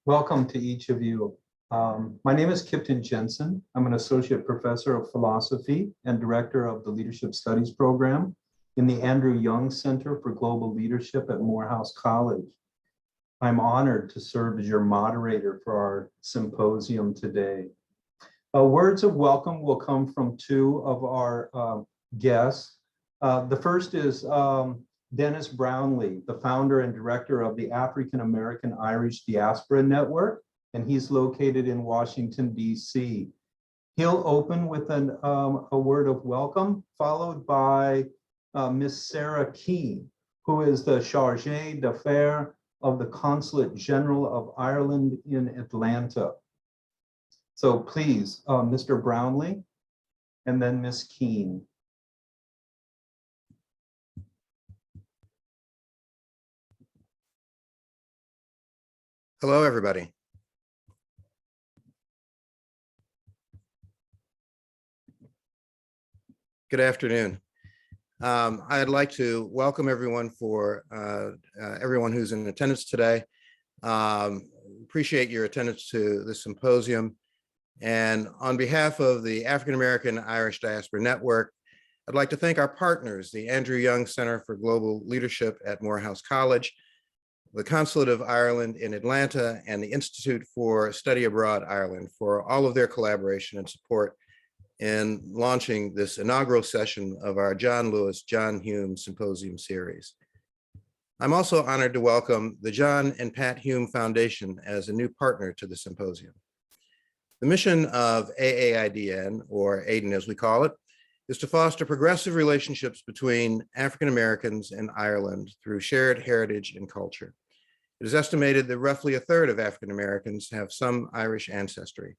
Welcome to each of you. My name is Kipton Jensen. I'm an associate professor of philosophy and director of the Leadership Studies program in the Andrew Young Center for Global Leadership at Morehouse College. I'm honored to serve as your moderator for our symposium today. Words of welcome will come from two of our guests. The first is Dennis Brownlee, the founder and director of the African American Irish Diaspora Network, and he's located in Washington, D.C. He'll open with a word of welcome, followed by Miss Sarah Keane, who is the Chargée d'Affaires of the Consulate General of Ireland in Atlanta. So please, Mr. Brownlee, and then Miss Keane. Hello, everybody. Good afternoon. I'd like to welcome everyone everyone who's in attendance today. Appreciate your attendance to the symposium. And on behalf of the African American Irish Diaspora Network, I'd like to thank our partners, the Andrew Young Center for Global Leadership at Morehouse College, the Consulate of Ireland in Atlanta, and the Institute for Study Abroad Ireland for all of their collaboration and support in launching this inaugural session of our John Lewis, John Hume Symposium series. I'm also honored to welcome the John and Pat Hume Foundation as a new partner to the symposium. The mission of AAIDN, or AIDN as we call it, is to foster progressive relationships between African Americans and Ireland through shared heritage and culture. It is estimated that roughly a third of African Americans have some Irish ancestry,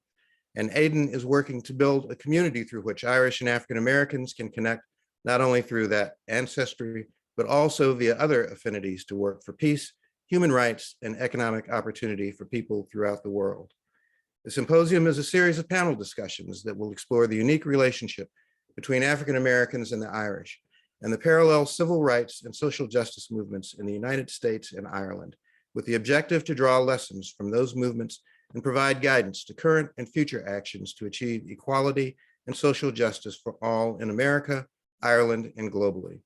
and AIDN is working to build a community through which Irish and African Americans can connect not only through that ancestry, but also via other affinities to work for peace, human rights, and economic opportunity for people throughout the world. The symposium is a series of panel discussions that will explore the unique relationship between African Americans and the Irish, and the parallel civil rights and social justice movements in the United States and Ireland, with the objective to draw lessons from those movements and provide guidance to current and future actions to achieve equality and social justice for all in America, Ireland, and globally.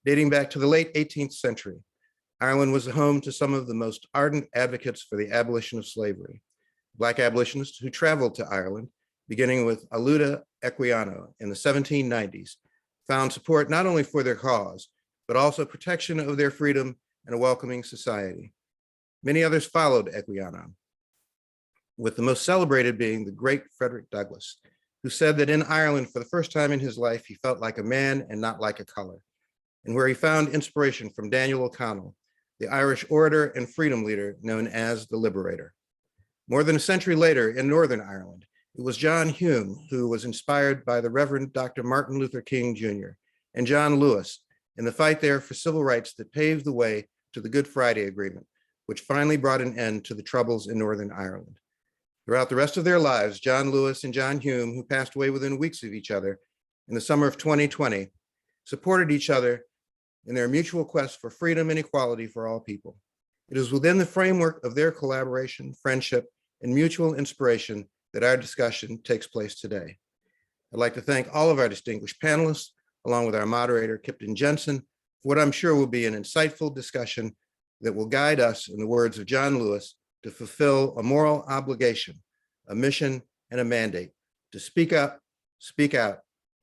Dating back to the late 18th century, Ireland was the home to some of the most ardent advocates for the abolition of slavery. Black abolitionists who traveled to Ireland, beginning with Ailbhe Equiano in the 1790s, found support not only for their cause, but also protection of their freedom and a welcoming society. Many others followed Equiano, with the most celebrated being the great Frederick Douglass, who said that in Ireland, for the first time in his life, he felt like a man and not like a color, and where he found inspiration from Daniel O'Connell, the Irish orator and freedom leader known as the Liberator. More than a century later in Northern Ireland, it was John Hume who was inspired by the Reverend Dr. Martin Luther King Jr. and John Lewis in the fight there for civil rights that paved the way to the Good Friday Agreement, which finally brought an end to the troubles in Northern Ireland. Throughout the rest of their lives, John Lewis and John Hume, who passed away within weeks of each other in the summer of 2020, supported each other in their mutual quest for freedom and equality for all people. It is within the framework of their collaboration, friendship, and mutual inspiration that our discussion takes place today. I'd like to thank all of our distinguished panelists, along with our moderator, Kipton Jensen, for what I'm sure will be an insightful discussion that will guide us, in the words of John Lewis, to fulfill a moral obligation, a mission, and a mandate to speak up, speak out,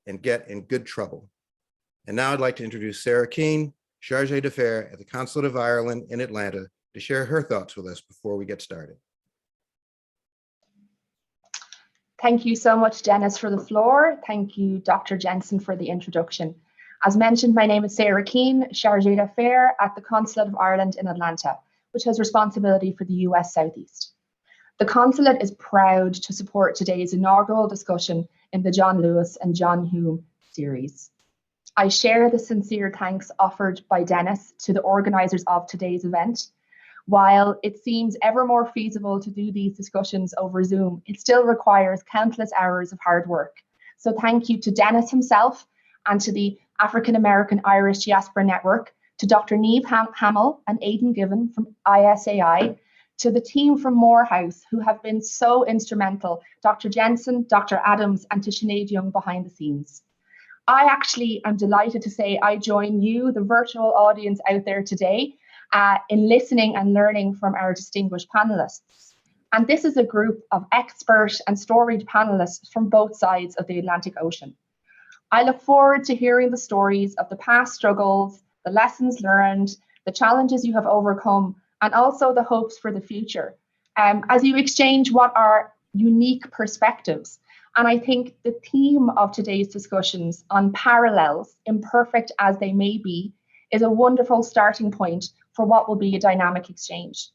and get in good trouble. And now I'd like to introduce Sarah Keane, Chargée d'Affaires at the Consulate of Ireland in Atlanta, to share her thoughts with us before we get started. Thank you so much, Dennis, for the floor. Thank you, Dr. Jensen, for the introduction. As mentioned, my name is Sarah Keane, Chargée d'Affaires at the Consulate of Ireland in Atlanta, which has responsibility for the US Southeast. The Consulate is proud to support today's inaugural discussion in the John Lewis and John Hume series. I share the sincere thanks offered by Dennis to the organisers of today's event. While it seems ever more feasible to do these discussions over Zoom, it still requires countless hours of hard work. So thank you to Dennis himself and to the African American Irish Diaspora Network, to Dr. Niamh Hamill and Aidan Given from ISAI, to the team from Morehouse who have been so instrumental, Dr. Jensen, Dr. Adams, and to Sinead Young behind the scenes. I actually am delighted to say I join you, the virtual audience out there today, in listening and learning from our distinguished panelists. And this is a group of expert and storied panelists from both sides of the Atlantic Ocean. I look forward to hearing the stories of the past struggles, the lessons learned, the challenges you have overcome, and also the hopes for the future, as you exchange what are unique perspectives. And I think the theme of today's discussions on parallels, imperfect as they may be, is a wonderful starting point for what will be a dynamic exchange.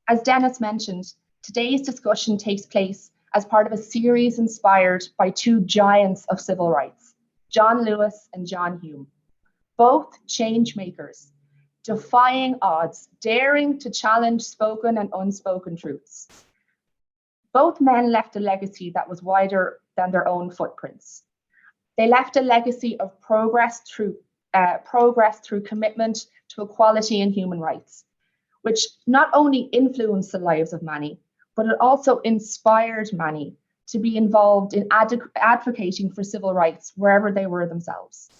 As Dennis mentioned, today's discussion takes place as part of a series inspired by two giants of civil rights, John Lewis and John Hume, both change makers, defying odds, daring to challenge spoken and unspoken truths. Both men left a legacy that was wider than their own footprints. They left a legacy of progress through commitment to equality and human rights, which not only influenced the lives of many, but it also inspired many to be involved in advocating for civil rights wherever they were themselves.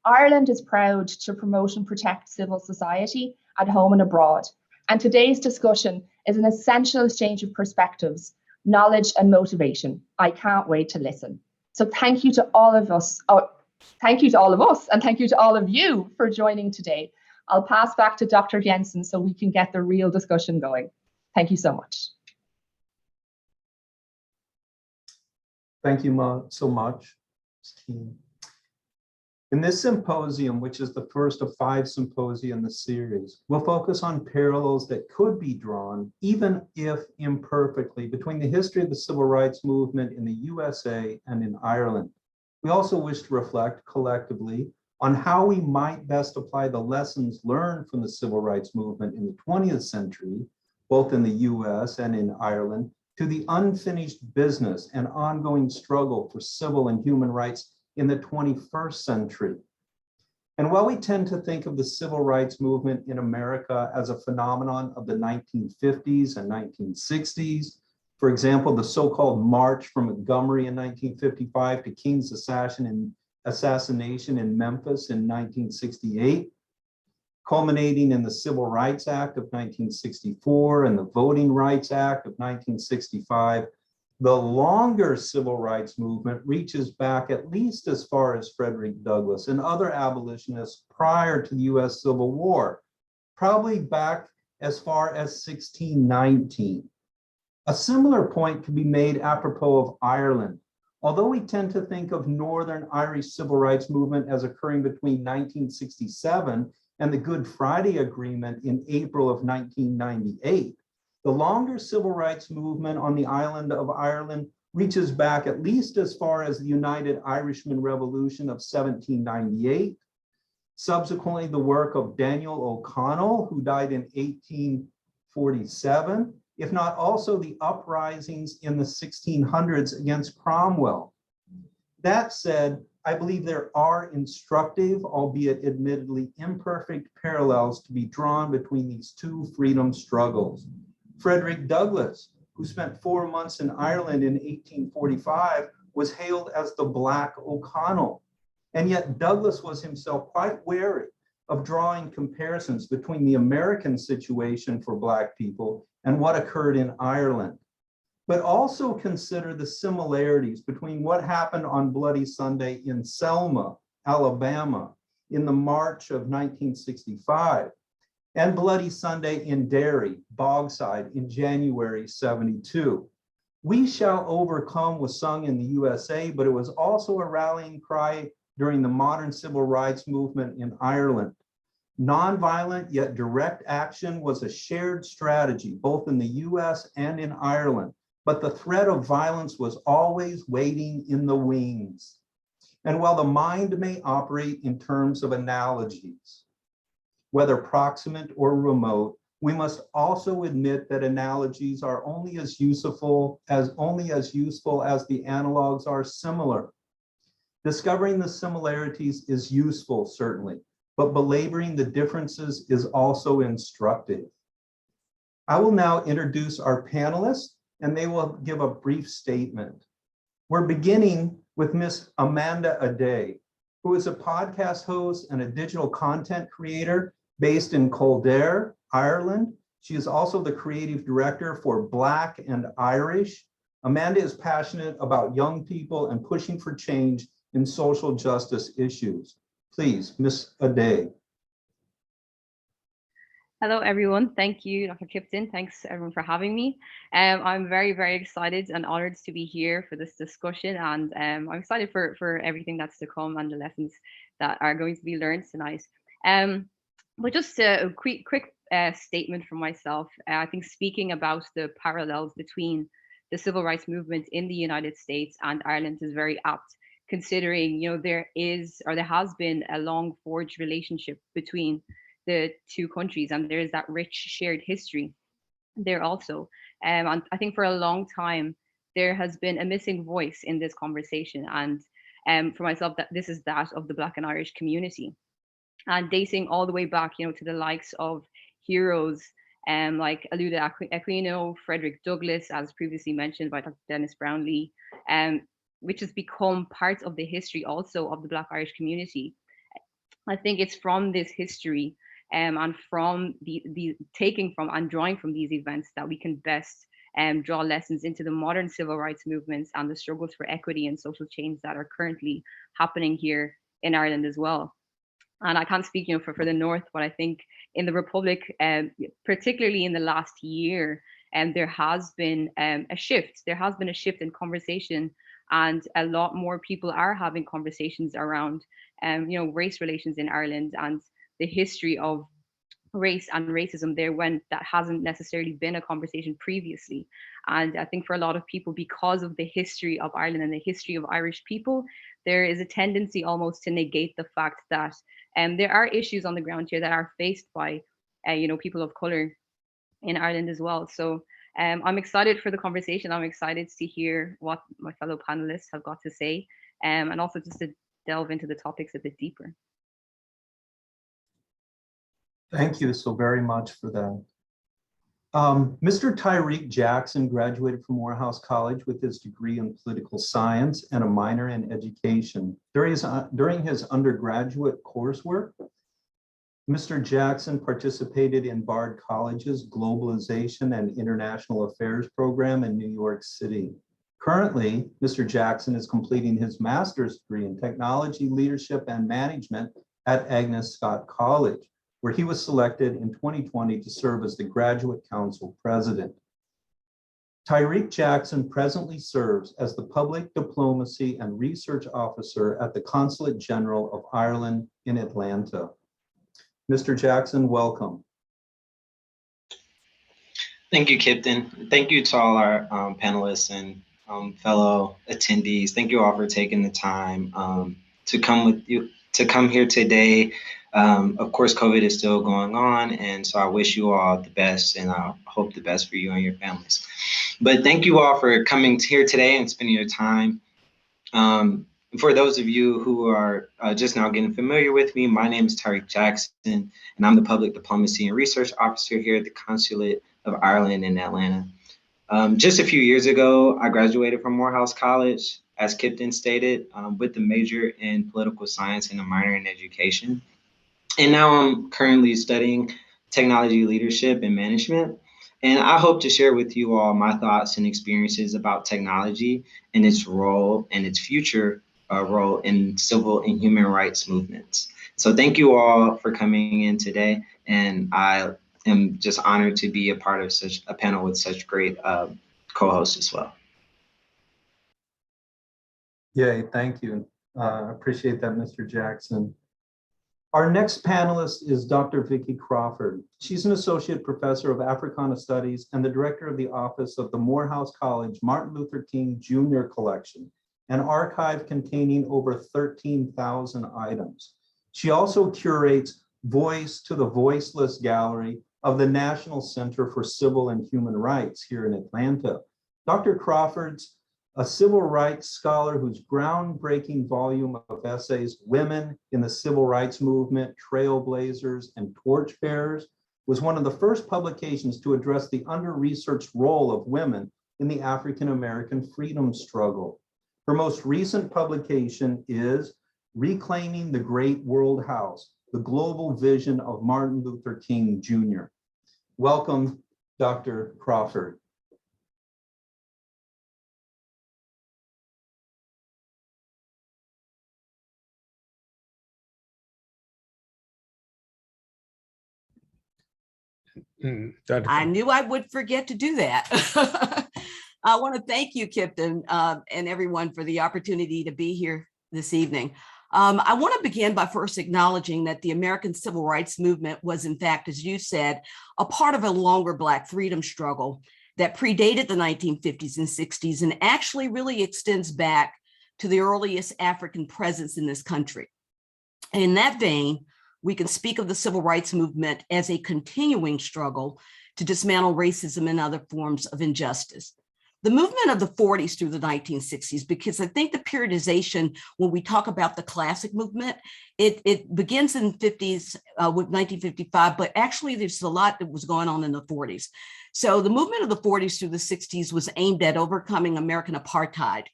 Ireland is proud to promote and protect civil society at home and abroad, and today's discussion is an essential exchange of perspectives, knowledge and motivation. I can't wait to listen. So thank you to all of us, and thank you to all of you for joining today. I'll pass back to Dr. Jensen so we can get the real discussion going. Thank you so much. Thank you so much, Keane. In this symposium, which is the first of 5 symposia in the series, we'll focus on parallels that could be drawn, even if imperfectly, between the history of the civil rights movement in the USA and in Ireland. We also wish to reflect collectively on how we might best apply the lessons learned from the civil rights movement in the 20th century, both in the US and in Ireland, to the unfinished business and ongoing struggle for civil and human rights in the 21st century. And while we tend to think of the civil rights movement in America as a phenomenon of the 1950s and 1960s, for example, the so-called March from Montgomery in 1955 to King's assassination in Memphis in 1968, culminating in the Civil Rights Act of 1964 and the Voting Rights Act of 1965, the longer civil rights movement reaches back at least as far as Frederick Douglass and other abolitionists prior to the US Civil War, probably back as far as 1619. A similar point can be made apropos of Ireland. Although we tend to think of Northern Irish civil rights movement as occurring between 1967 and the Good Friday Agreement in April of 1998, the longer civil rights movement on the island of Ireland reaches back at least as far as the United Irishman Revolution of 1798. Subsequently, the work of Daniel O'Connell, who died in 1847, if not also the uprisings in the 1600s against Cromwell. That said, I believe there are instructive, albeit admittedly imperfect, parallels to be drawn between these two freedom struggles. Frederick Douglass, who spent 4 months in Ireland in 1845, was hailed as the Black O'Connell. And yet Douglass was himself quite wary of drawing comparisons between the American situation for Black people and what occurred in Ireland. But also consider the similarities between what happened on Bloody Sunday in Selma, Alabama, in the March of 1965, and Bloody Sunday in Derry, Bogside, in January 72. We Shall Overcome was sung in the USA, but it was also a rallying cry during the modern civil rights movement in Ireland. Nonviolent yet direct action was a shared strategy, both in the US and in Ireland, but the threat of violence was always waiting in the wings. And while the mind may operate in terms of analogies, whether proximate or remote, we must also admit that analogies are only as useful as the analogs are similar. Discovering the similarities is useful, certainly, but belaboring the differences is also instructive. I will now introduce our panelists and they will give a brief statement. We're beginning with Miss Amanda Adéwole, who is a podcast host and a digital content creator based in Kildare, Ireland. She is also the creative director for Black and Irish. Amanda is passionate about young people and pushing for change in social justice issues. Please, Miss Adéwole. Hello, everyone. Thank you, Dr. Kipton. Thanks, everyone, for having me. I'm very, very excited and honored to be here for this discussion. And I'm excited for everything that's to come and the lessons that are going to be learned tonight. But just a quick statement from myself. I think speaking about the parallels between the civil rights movement in the United States and Ireland is very apt, considering, there has been a long forged relationship between the two countries, and there is that rich shared history there also. And I think for a long time there has been a missing voice in this conversation, and for myself, that this is that of the Black and Irish community, and dating all the way back, to the likes of heroes like Ailbhe Aquino, Frederick Douglass, as previously mentioned by Dr. Dennis Brownlee, which has become part of the history also of the Black Irish community. I think it's from this history and from the taking from and drawing from these events that we can best draw lessons into the modern civil rights movements and the struggles for equity and social change that are currently happening here in Ireland as well. And I can't speak, for the North, but I think in the Republic, particularly in the last year, there has been a shift. There has been a shift in conversation, and a lot more people are having conversations around, race relations in Ireland and the history of race and racism there, when that hasn't necessarily been a conversation previously. And I think for a lot of people, because of the history of Ireland and the history of Irish people, there is a tendency almost to negate the fact that there are issues on the ground here that are faced by people of color in Ireland as well. So I'm excited for the conversation. I'm excited to hear what my fellow panelists have got to say, and also just to delve into the topics a bit deeper. Thank you so very much for that. Mr. Tyriq Jackson graduated from Morehouse College with his degree in political science and a minor in education. During his undergraduate coursework, Mr. Jackson participated in Bard College's Globalization and International Affairs program in New York City. Currently, Mr. Jackson is completing his master's degree in technology, leadership, and management at Agnes Scott College, where he was selected in 2020 to serve as the Graduate Council President. Tyriq Jackson presently serves as the Public Diplomacy and Research Officer at the Consulate General of Ireland in Atlanta. Mr. Jackson, welcome. Thank you, Kipton. Thank you to all our panelists and fellow attendees. Thank you all for taking the time to come here today. Of course, COVID is still going on, and so I wish you all the best, and I hope the best for you and your families. But thank you all for coming here today and spending your time. For those of you who are just now getting familiar with me, my name is Tyriq Jackson, and I'm the Public Diplomacy and Research Officer here at the Consulate of Ireland in Atlanta. Just a few years ago, I graduated from Morehouse College, as Kipton stated, with a major in political science and a minor in education. And now I'm currently studying technology leadership and management. And I hope to share with you all my thoughts and experiences about technology and its role and its future role in civil and human rights movements. So thank you all for coming in today. And I am just honored to be a part of such a panel with such great co-hosts as well. Yay, thank you. Appreciate that, Mr. Jackson. Our next panelist is Dr. Vicki Crawford. She's an associate professor of Africana Studies and the director of the office of the Morehouse College Martin Luther King Jr. Collection, an archive containing over 13,000 items. She also curates Voice to the Voiceless Gallery of the National Center for Civil and Human Rights here in Atlanta. Dr. Crawford's a civil rights scholar whose groundbreaking volume of essays, Women in the Civil Rights Movement, Trailblazers, and Torchbearers, was one of the first publications to address the under-researched role of women in the African-American freedom struggle. Her most recent publication is Reclaiming the Great World House, the Global Vision of Martin Luther King Jr. Welcome, Dr. Crawford. I knew I would forget to do that. I want to thank you, Kipton, and everyone for the opportunity to be here this evening. I want to begin by first acknowledging that the American Civil Rights Movement was, in fact, as you said, a part of a longer Black freedom struggle that predated the 1950s and 60s and actually really extends back to the earliest African presence in this country. And in that vein, we can speak of the Civil Rights Movement as a continuing struggle to dismantle racism and other forms of injustice. The movement of the 40s through the 1960s, because I think the periodization, when we talk about the classic movement, it begins in the 50s with 1955, but actually there's a lot that was going on in the 40s. So the movement of the 40s through the 60s was aimed at overcoming American apartheid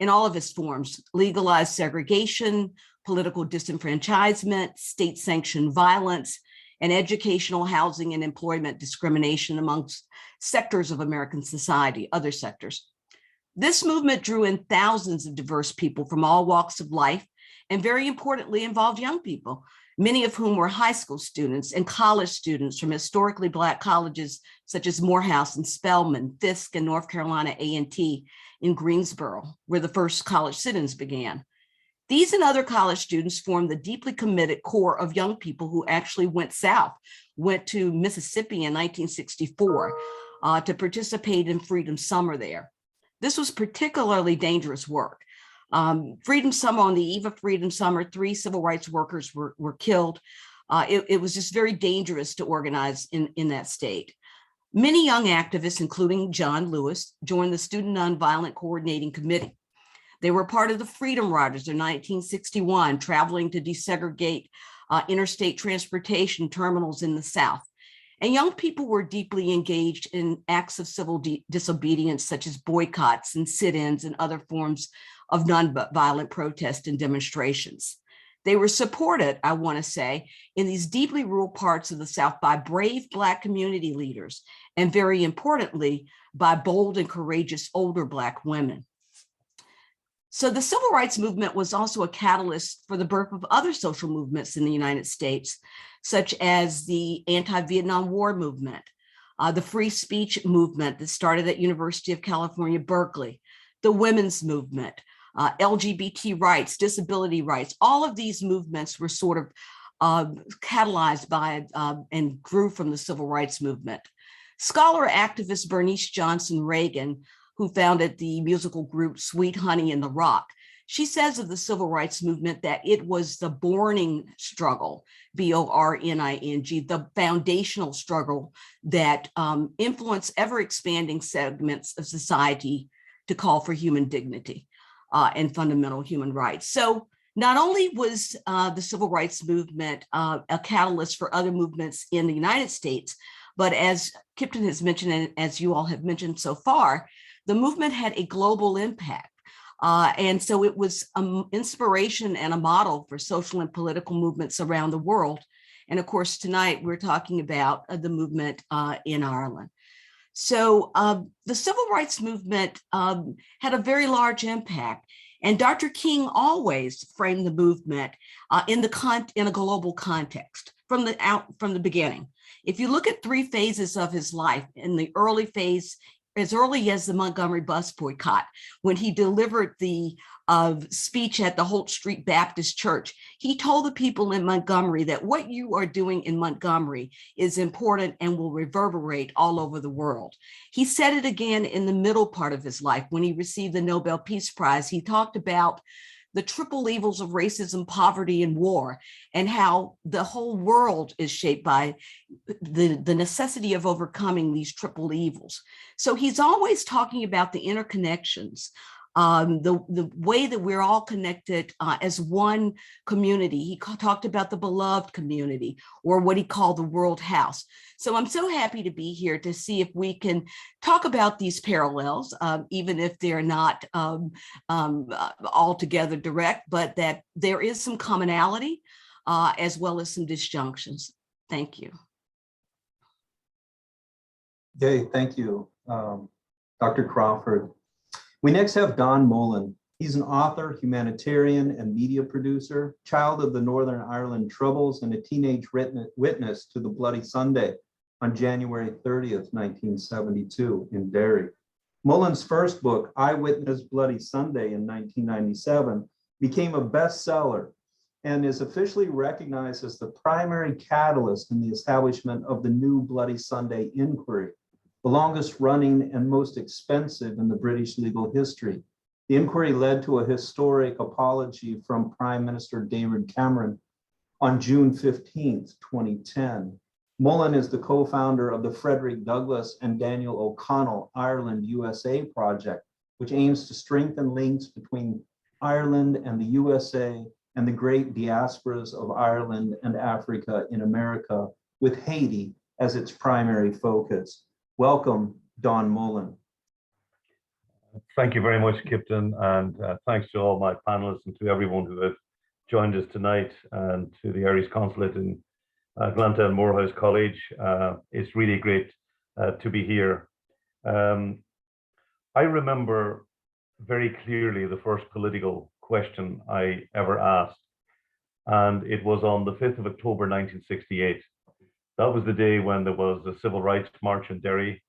in all of its forms: legalized segregation, political disenfranchisement, state-sanctioned violence, and educational, housing, and employment discrimination amongst sectors of American society, other sectors. This movement drew in thousands of diverse people from all walks of life, and very importantly, involved young people, many of whom were high school students and college students from historically Black colleges such as Morehouse and Spelman, Fisk, and North Carolina A&T in Greensboro, where the first college sit-ins began. These and other college students formed the deeply committed core of young people who actually went south, went to Mississippi in 1964 to participate in Freedom Summer there. This was particularly dangerous work. Freedom Summer, on the eve of Freedom Summer, 3 civil rights workers were killed. It was just very dangerous to organize in that state. Many young activists, including John Lewis, joined the Student Nonviolent Coordinating Committee. They were part of the Freedom Riders in 1961, traveling to desegregate interstate transportation terminals in the South. And young people were deeply engaged in acts of civil disobedience, such as boycotts and sit-ins and other forms of nonviolent protest and demonstrations. They were supported, I want to say, in these deeply rural parts of the South by brave Black community leaders, and very importantly, by bold and courageous older Black women. So the civil rights movement was also a catalyst for the birth of other social movements in the United States, such as the anti-Vietnam War movement, the free speech movement that started at University of California, Berkeley, the women's movement, LGBT rights, disability rights. All of these movements were sort of catalyzed by and grew from the civil rights movement. Scholar activist Bernice Johnson Reagan, who founded the musical group Sweet Honey in the Rock, she says of the civil rights movement that it was the borning struggle, B-O-R-N-I-N-G, the foundational struggle that influenced ever-expanding segments of society to call for human dignity and fundamental human rights. So not only was the civil rights movement a catalyst for other movements in the United States, but as Kipton has mentioned, and as you all have mentioned so far, the movement had a global impact. And so it was an inspiration and a model for social and political movements around the world. And of course, tonight we're talking about the movement in Ireland. So the civil rights movement had a very large impact. And Dr. King always framed the movement in a global context from the beginning. If you look at 3 phases of his life, in the early phase, as early as the Montgomery bus boycott, when he delivered the speech at the Holt Street Baptist Church, he told the people in Montgomery that what you are doing in Montgomery is important and will reverberate all over the world. He said it again in the middle part of his life when he received the Nobel Peace Prize. He talked about the triple evils of racism, poverty, and war, and how the whole world is shaped by the necessity of overcoming these triple evils. So he's always talking about the interconnections the way that we're all connected as one community. He talked about the beloved community, or what he called the world house. So I'm so happy to be here to see if we can talk about these parallels, even if they're not altogether direct, but that there is some commonality as well as some disjunctions. Thank you. Yay, thank you, Dr. Crawford. We next have Don Mullan. He's an author, humanitarian, and media producer, child of the Northern Ireland Troubles, and a teenage witness to the Bloody Sunday on January 30th, 1972 in Derry. Mullan's first book, Eyewitness Bloody Sunday in 1997, became a bestseller and is officially recognized as the primary catalyst in the establishment of the new Bloody Sunday inquiry, the longest running and most expensive in the British legal history. The inquiry led to a historic apology from Prime Minister David Cameron on June 15th, 2010. Mullan is the co-founder of the Frederick Douglass and Daniel O'Connell Ireland USA project, which aims to strengthen links between Ireland and the USA and the great diasporas of Ireland and Africa in America, with Haiti as its primary focus. Welcome, Don Mullan. Thank you very much, Kipton, and thanks to all my panelists and to everyone who have joined us tonight, and to the Irish Consulate in Atlanta and Morehouse College. It's really great to be here. I remember very clearly the first political question I ever asked, and it was on the 5th of October 1968. That was the day when there was a civil rights march in Derry.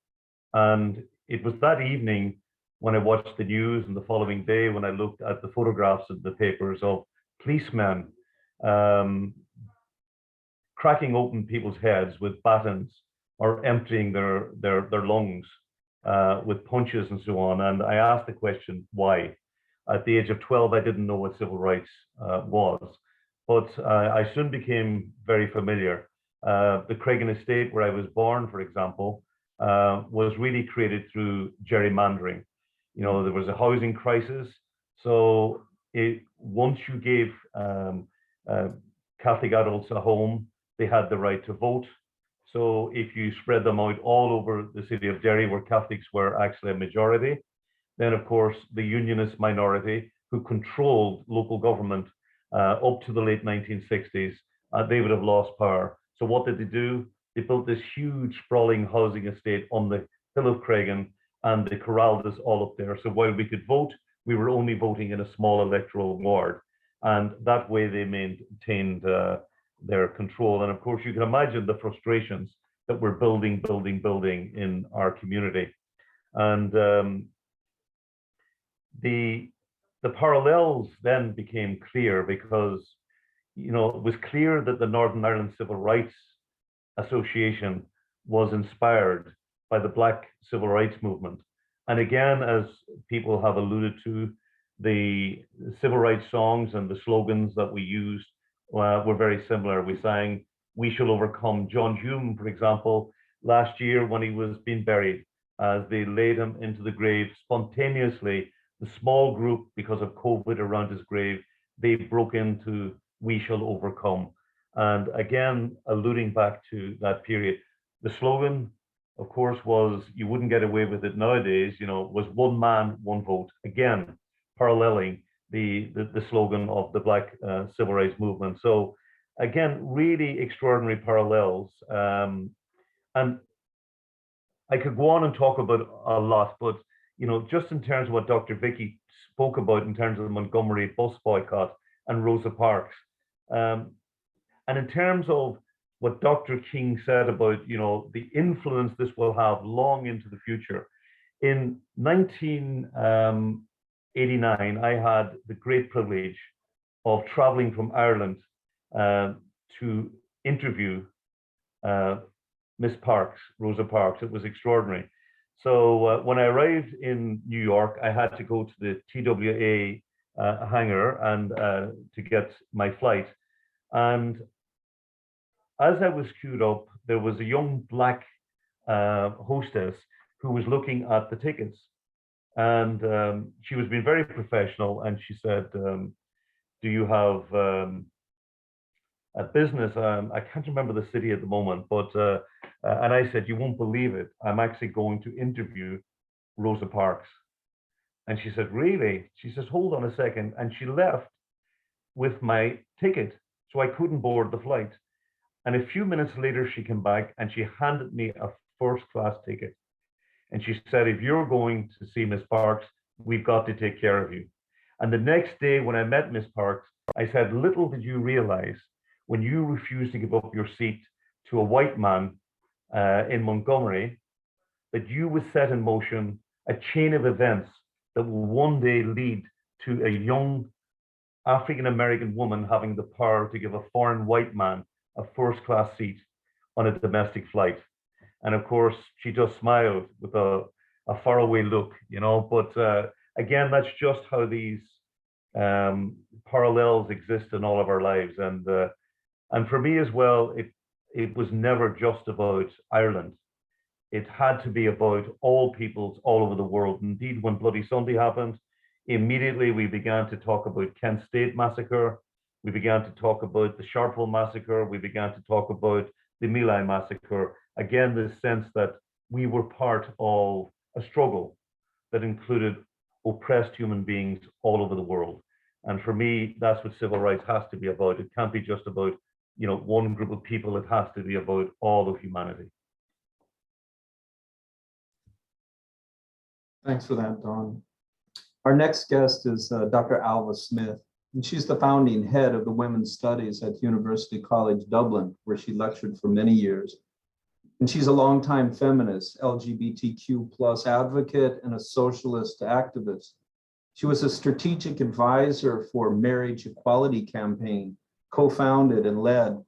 And it was that evening when I watched the news, and the following day when I looked at the photographs in the papers of policemen cracking open people's heads with batons or emptying their lungs with punches and so on. And I asked the question, why? At the age of 12, I didn't know what civil rights was, but I soon became very familiar. The Craigan estate where I was born, for example, was really created through gerrymandering. You know, there was a housing crisis. So once you gave Catholic adults a home, they had the right to vote. So if you spread them out all over the city of Derry, where Catholics were actually a majority, then of course the Unionist minority who controlled local government up to the late 1960s, they would have lost power. So what did they do? They built this huge sprawling housing estate on the hill of Craigan, and they corralled us all up there. So while we could vote, we were only voting in a small electoral ward. And that way they maintained their control. And of course, you can imagine the frustrations that we're building in our community. And the parallels then became clear because, you know, it was clear that the Northern Ireland Civil Rights Association was inspired by the Black Civil Rights Movement. And again, as people have alluded to, the civil rights songs and the slogans that we used were very similar. We sang, "We shall overcome." John Hume, for example, last year when he was being buried, as they laid him into the grave, spontaneously, the small group, because of COVID around his grave, they broke into "We shall overcome." And again, alluding back to that period, the slogan, of course, was, you wouldn't get away with it nowadays, you know, was "One man, one vote." Again, paralleling the slogan of the Black Civil Rights Movement. So again, really extraordinary parallels. And I could go on and talk about a lot, but you know, just in terms of what Dr. Vicki spoke about in terms of the Montgomery bus boycott and Rosa Parks, and in terms of what Dr. King said about, you know, the influence this will have long into the future. In 1989, I had the great privilege of traveling from Ireland to interview Miss Parks, Rosa Parks. It was extraordinary. So when I arrived in New York, I had to go to the TWA hangar and to get my flight. And as I was queued up, there was a young Black hostess who was looking at the tickets. And she was being very professional, and she said, do you have a business? I can't remember the city at the moment, but and I said, you won't believe it, I'm actually going to interview Rosa Parks. And she said, really? She says, hold on a second. And she left with my ticket, so I couldn't board the flight. And a few minutes later, she came back and she handed me a first-class ticket. And she said, if you're going to see Miss Parks, we've got to take care of you. And the next day when I met Miss Parks, I said, little did you realize when you refused to give up your seat to a white man in Montgomery, that you would set in motion a chain of events that will one day lead to a young African-American woman having the power to give a foreign white man a first-class seat on a domestic flight. And of course, she just smiled with a faraway look, you know. But again, that's just how these parallels exist in all of our lives. And for me as well, it was never just about Ireland. It had to be about all peoples all over the world. Indeed, when Bloody Sunday happened, immediately we began to talk about Kent State massacre. We began to talk about the Sharpeville massacre. We began to talk about the My Lai massacre. Again, this sense that we were part of a struggle that included oppressed human beings all over the world. And for me, that's what civil rights has to be about. It can't be just about, you know, one group of people. It has to be about all of humanity. Thanks for that, Don. Our next guest is Dr. Ailbhe Smyth, and she's the founding head of the Women's Studies at University College Dublin, where she lectured for many years. And she's a longtime feminist, LGBTQ+ advocate, and a socialist activist. She was a strategic advisor for Marriage Equality Campaign, co-founded and led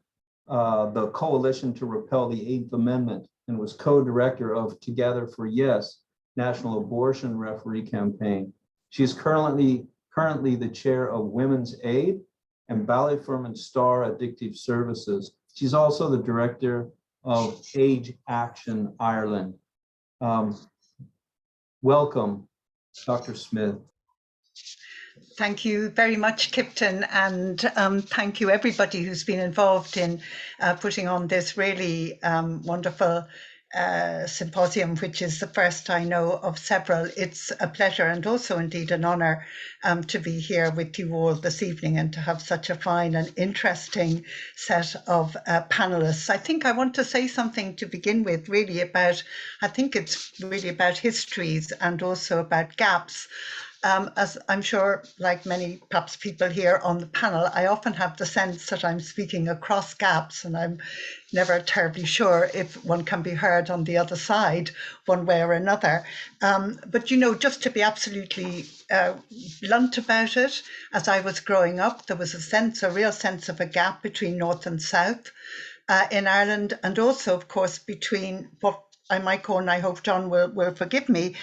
the Coalition to Repel the Eighth Amendment, and was co-director of Together for Yes, National Abortion Referee Campaign. She is currently the chair of Women's Aid and Ballyfermot Star Addictive Services. She's also the director of Age Action Ireland. Welcome, Dr. Smyth. Thank you very much, Kipton, and thank you everybody who's been involved in putting on this really wonderful symposium, which is the first I know of several. It's a pleasure and also indeed an honour to be here with you all this evening and to have such a fine and interesting set of panelists. I think I want to say something to begin with really about, I think it's really about histories and also about gaps. As I'm sure, like many perhaps people here on the panel, I often have the sense that I'm speaking across gaps, and I'm never terribly sure if one can be heard on the other side one way or another. But, you know, just to be absolutely blunt about it, as I was growing up, there was a real sense of a gap between North and South in Ireland, and also, of course, between what I might call, and I hope John will forgive me,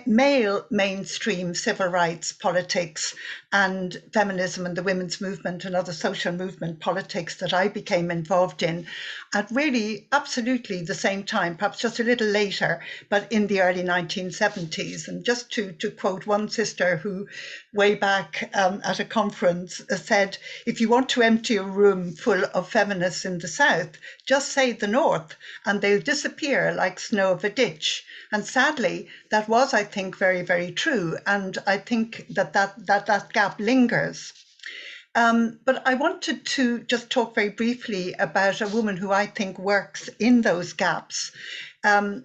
male mainstream civil rights politics and feminism and the women's movement and other social movement politics that I became involved in at really absolutely the same time, perhaps just a little later, but in the early 1970s. And just to quote one sister who way back at a conference said, if you want to empty a room full of feminists in the South, just say the North and they'll disappear like snow of a ditch. And sadly, that was, I think, very, very true. And I think that gap lingers. But I wanted to just talk very briefly about a woman who I think works in those gaps. In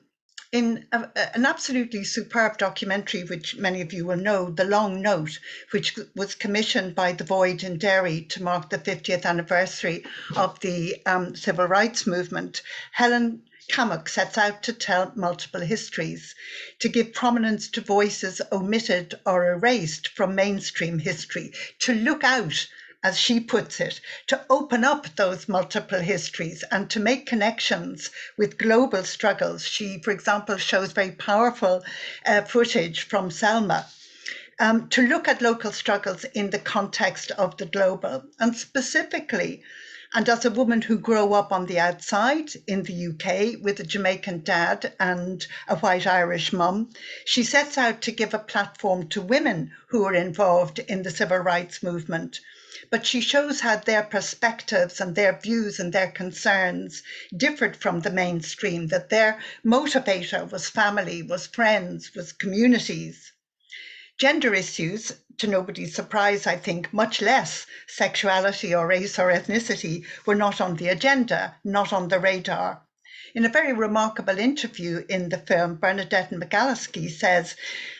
an absolutely superb documentary, which many of you will know, The Long Note, which was commissioned by The Void in Derry to mark the 50th anniversary of the civil rights movement, Helen Kamak sets out to tell multiple histories, to give prominence to voices omitted or erased from mainstream history, to look out, as she puts it, to open up those multiple histories and to make connections with global struggles. She, for example, shows very powerful footage from Selma, to look at local struggles in the context of the global. And specifically, And as a woman who grew up on the outside in the UK with a Jamaican dad and a white Irish mum, she sets out to give a platform to women who are involved in the civil rights movement. But she shows how their perspectives and their views and their concerns differed from the mainstream, that their motivator was family, was friends, was communities. Gender issues, to nobody's surprise, I think, much less sexuality or race or ethnicity, were not on the agenda, not on the radar. In a very remarkable interview in the film, Bernadette McAlliskey says,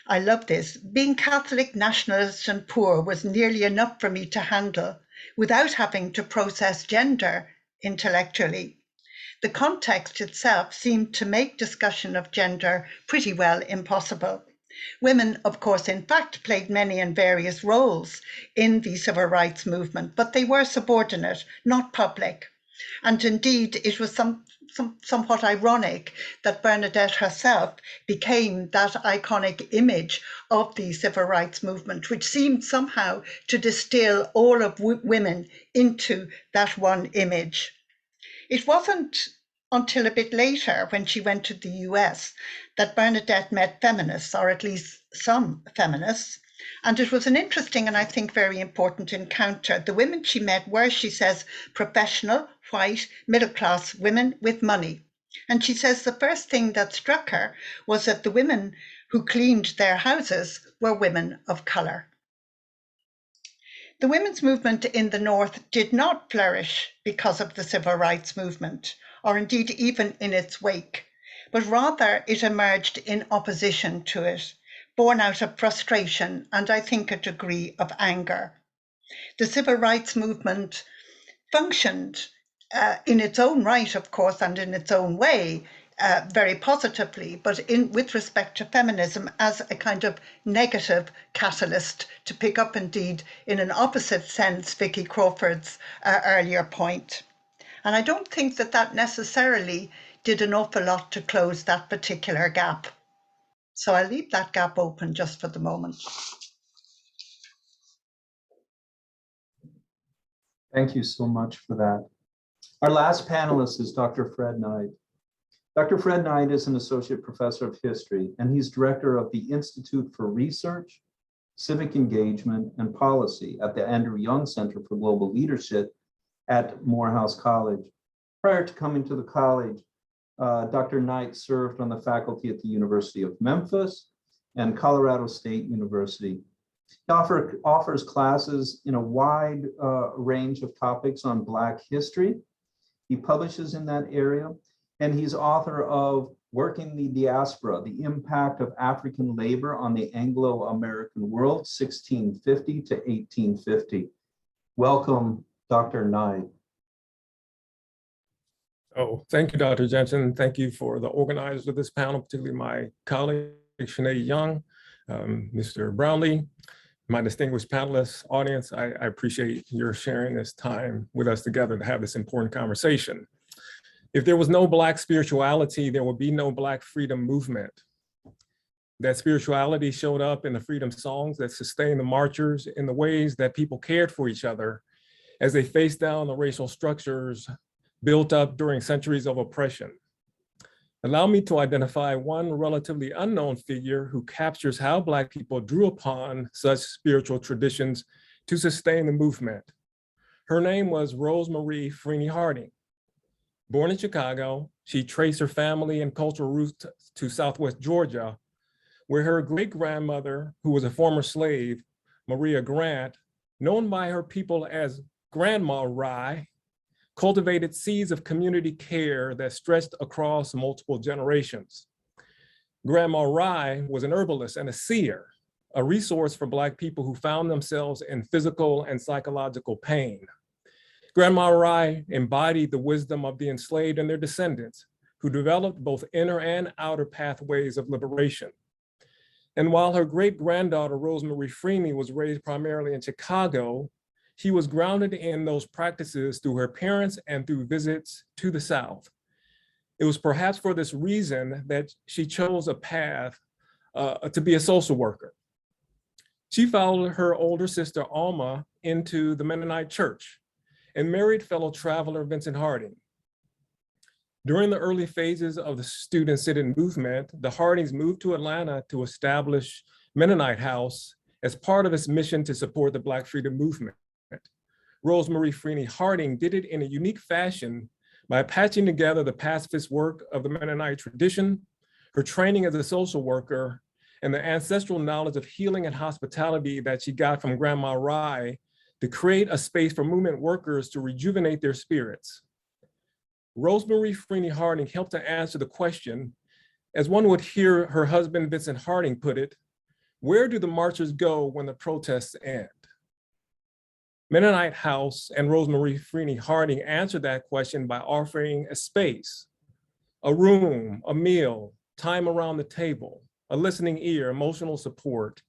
I love this, being Catholic, nationalist and poor was nearly enough for me to handle without having to process gender intellectually. The context itself seemed to make discussion of gender pretty well impossible. Women, of course, in fact, played many and various roles in the civil rights movement, but they were subordinate, not public. And indeed, it was somewhat ironic that Bernadette herself became that iconic image of the civil rights movement, which seemed somehow to distill all of women into that one image. It wasn't until a bit later, when she went to the US, that Bernadette met feminists, or at least some feminists. And it was an interesting and I think very important encounter. The women she met were, she says, professional, white, middle-class women with money. And she says the first thing that struck her was that the women who cleaned their houses were women of colour. The women's movement in the North did not flourish because of the civil rights movement, or indeed even in its wake, but rather it emerged in opposition to it, born out of frustration and I think a degree of anger. The civil rights movement functioned in its own right, of course, and in its own way, very positively, but with respect to feminism as a kind of negative catalyst, to pick up indeed in an opposite sense Vicki Crawford's earlier point. And I don't think that that necessarily did an awful lot to close that particular gap. So I'll leave that gap open just for the moment. Thank you so much for that. Our last panelist is Dr. Fred Knight. Dr. Fred Knight is an associate professor of history, and he's director of the Institute for Research, Civic Engagement, and Policy at the Andrew Young Center for Global Leadership at Morehouse College. Prior to coming to the college, Dr. Knight served on the faculty at the University of Memphis and Colorado State University. He offers classes in a wide range of topics on Black history. He publishes in that area, and he's author of Working the Diaspora, the Impact of African Labor on the Anglo-American World, 1650 to 1850. Welcome, Dr. Knight. Oh, thank you, Dr. Jensen. Thank you for the organizers of this panel, particularly my colleague, Sinead Young, Mr. Brownlee, my distinguished panelists, audience. I appreciate your sharing this time with us together to have this important conversation. If there was no Black spirituality, there would be no Black freedom movement. That spirituality showed up in the freedom songs that sustained the marchers in the ways that people cared for each other as they faced down the racial structures built up during centuries of oppression. Allow me to identify one relatively unknown figure who captures how Black people drew upon such spiritual traditions to sustain the movement. Her name was Rosemarie Freeney Harding. Born in Chicago, she traced her family and cultural roots to Southwest Georgia, where her great-grandmother, who was a former slave, Maria Grant, known by her people as Grandma Rye, cultivated seeds of community care that stretched across multiple generations. Grandma Rye was an herbalist and a seer, a resource for Black people who found themselves in physical and psychological pain. Grandma Rye embodied the wisdom of the enslaved and their descendants, who developed both inner and outer pathways of liberation. And while her great-granddaughter, Rosemarie Freeney, was raised primarily in Chicago, she was grounded in those practices through her parents and through visits to the South. It was perhaps for this reason that she chose a path to be a social worker. She followed her older sister, Alma, into the Mennonite church and married fellow traveler Vincent Harding. During the early phases of the student sit-in movement, the Hardings moved to Atlanta to establish Mennonite House as part of its mission to support the Black freedom movement. Rosemarie Freeney Harding did it in a unique fashion by patching together the pacifist work of the Mennonite tradition, her training as a social worker, and the ancestral knowledge of healing and hospitality that she got from Grandma Rye to create a space for movement workers to rejuvenate their spirits. Rosemarie Freeney Harding helped to answer the question, as one would hear her husband Vincent Harding put it, where do the marchers go when the protests end? Mennonite House and Rosemarie Freeney Harding answered that question by offering a space, a room, a meal, time around the table, a listening ear, emotional support,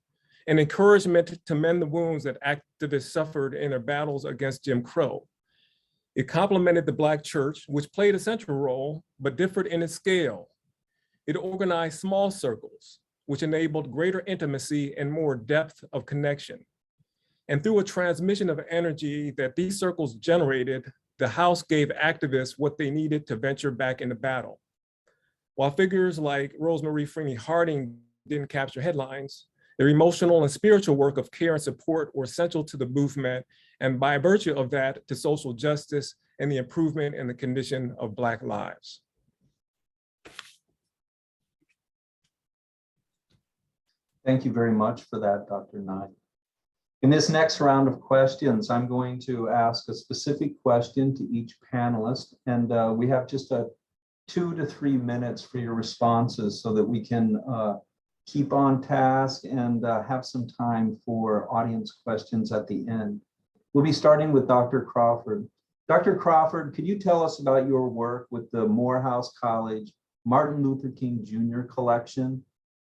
and encouragement to mend the wounds that activists suffered in their battles against Jim Crow. It complemented the Black church, which played a central role, but differed in its scale. It organized small circles, which enabled greater intimacy and more depth of connection. And through a transmission of energy that these circles generated, the house gave activists what they needed to venture back into battle. While figures like Rosemarie Freeney Harding didn't capture headlines, their emotional and spiritual work of care and support were essential to the movement, and by virtue of that, to social justice and the improvement in the condition of Black lives. Thank you very much for that, Dr. Nye. In this next round of questions, I'm going to ask a specific question to each panelist, and we have just 2 to 3 minutes for your responses so that we can keep on task and have some time for audience questions at the end. We'll be starting with Dr. Crawford. Dr. Crawford, could you tell us about your work with the Morehouse College Martin Luther King Jr. collection?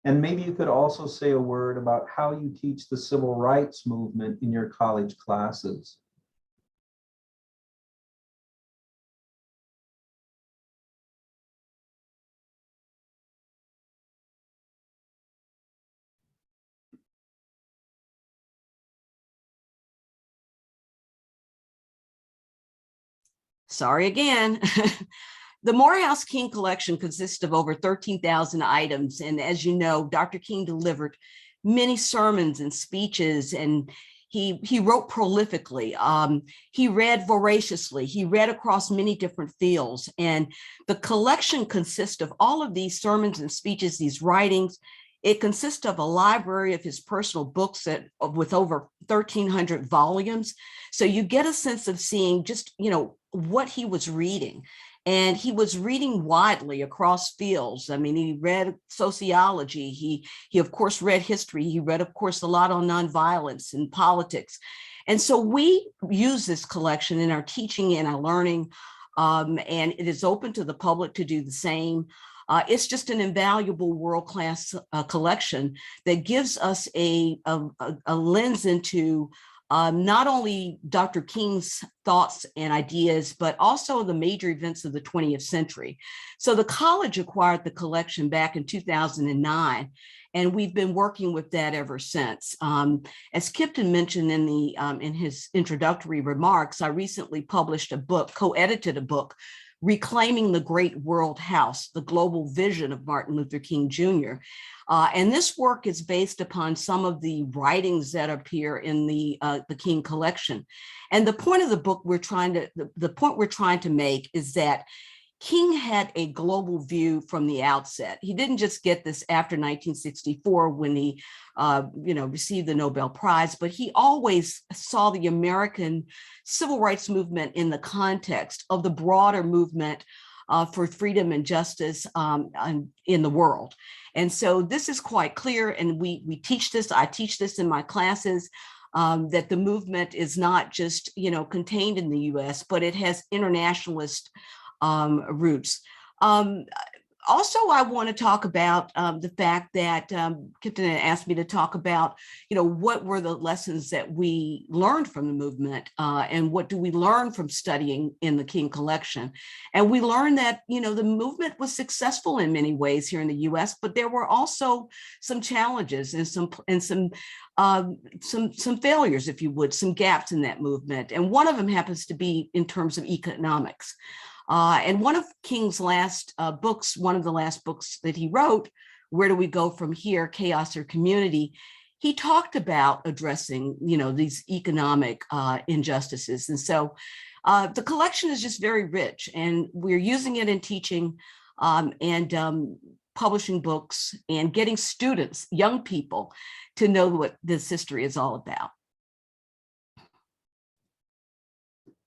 And maybe you could also say a word about how you teach the civil rights movement in your college classes. Sorry again. The Morehouse King collection consists of over 13,000 items. And as you know, Dr. King delivered many sermons and speeches, and he wrote prolifically. He read voraciously. He read across many different fields. And the collection consists of all of these sermons and speeches, these writings. It consists of a library of his personal books with over 1,300 volumes. So you get a sense of seeing just, what he was reading. And he was reading widely across fields. I mean, he read sociology. He of course read history. He read, of course, a lot on nonviolence and politics. And so we use this collection in our teaching and our learning, and it is open to the public to do the same. It's just an invaluable world-class collection that gives us a lens into not only Dr. King's thoughts and ideas, but also the major events of the 20th century. So the college acquired the collection back in 2009, and we've been working with that ever since. As Kipton mentioned in his introductory remarks, I recently published a book, co-edited a book, Reclaiming the Great World House, the Global Vision of Martin Luther King Jr. And this work is based upon some of the writings that appear in the King collection. And the point of the book the point we're trying to make is that King had a global view from the outset. He didn't just get this after 1964 when he received the Nobel Prize, but he always saw the American civil rights movement in the context of the broader movement for freedom and justice in the world. And so this is quite clear, and we teach this, I teach this in my classes, that the movement is not just contained in the US, but it has internationalist roots. Also, I want to talk about the fact that Kipton had asked me to talk about, what were the lessons that we learned from the movement, and what do we learn from studying in the Keane collection? And we learned that, the movement was successful in many ways here in the U.S., but there were also some challenges and some failures, if you would, some gaps in that movement. And one of them happens to be in terms of economics. And one of King's last books, one of the last books that he wrote, Where Do We Go From Here, Chaos or Community, he talked about addressing, these economic injustices. And so the collection is just very rich, and we're using it in teaching and publishing books and getting students, young people, to know what this history is all about.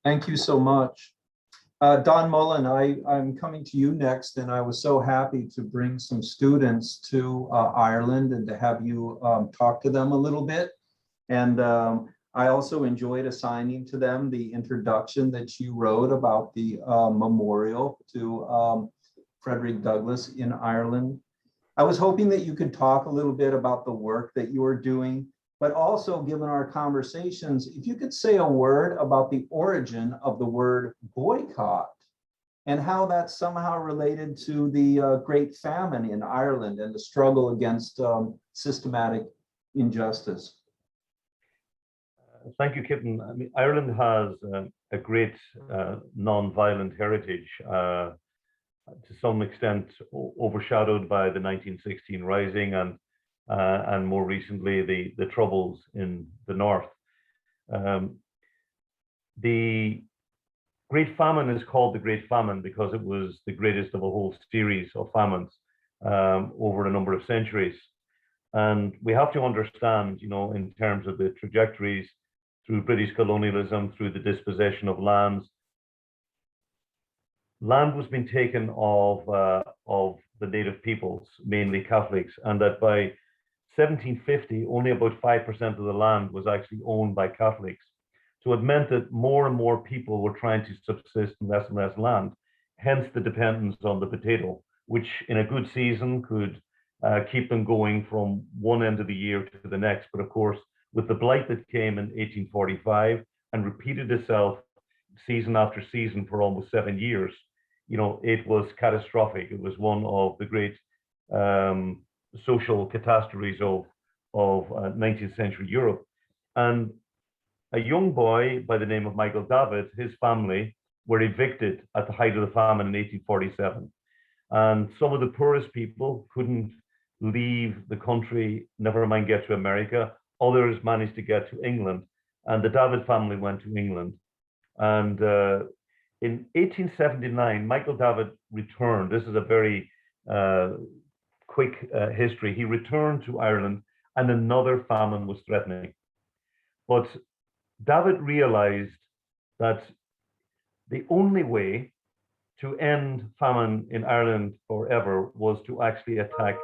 Thank you so much. Don Mullan, I'm coming to you next, and I was so happy to bring some students to Ireland and to have you talk to them a little bit. And I also enjoyed assigning to them the introduction that you wrote about the memorial to Frederick Douglass in Ireland. I was hoping that you could talk a little bit about the work that you are doing, but also, given our conversations, if you could say a word about the origin of the word boycott and how that's somehow related to the Great Famine in Ireland and the struggle against systematic injustice. Thank you, Kipton. I mean, Ireland has a great non-violent heritage, to some extent overshadowed by the 1916 Rising and more recently the Troubles in the North. The Great Famine is called the Great Famine because it was the greatest of a whole series of famines over a number of centuries. And we have to understand, in terms of the trajectories through British colonialism, through the dispossession of lands, land was being taken of the native peoples, mainly Catholics, and that by 1750, only about 5% of the land was actually owned by Catholics. So it meant that more and more people were trying to subsist on less and less land, hence the dependence on the potato, which in a good season could keep them going from one end of the year to the next. But of course, with the blight that came in 1845 and repeated itself season after season for almost 7 years, it was catastrophic. It was one of the great social catastrophes of 19th century Europe. And a young boy by the name of Michael David, his family were evicted at the height of the famine in 1847. And some of the poorest people couldn't leave the country, never mind get to America. Others managed to get to England, and the David family went to England. And in 1879, Michael David returned. This is a very quick history. He returned to Ireland, and another famine was threatening. But David realized that the only way to end famine in Ireland forever was to actually attack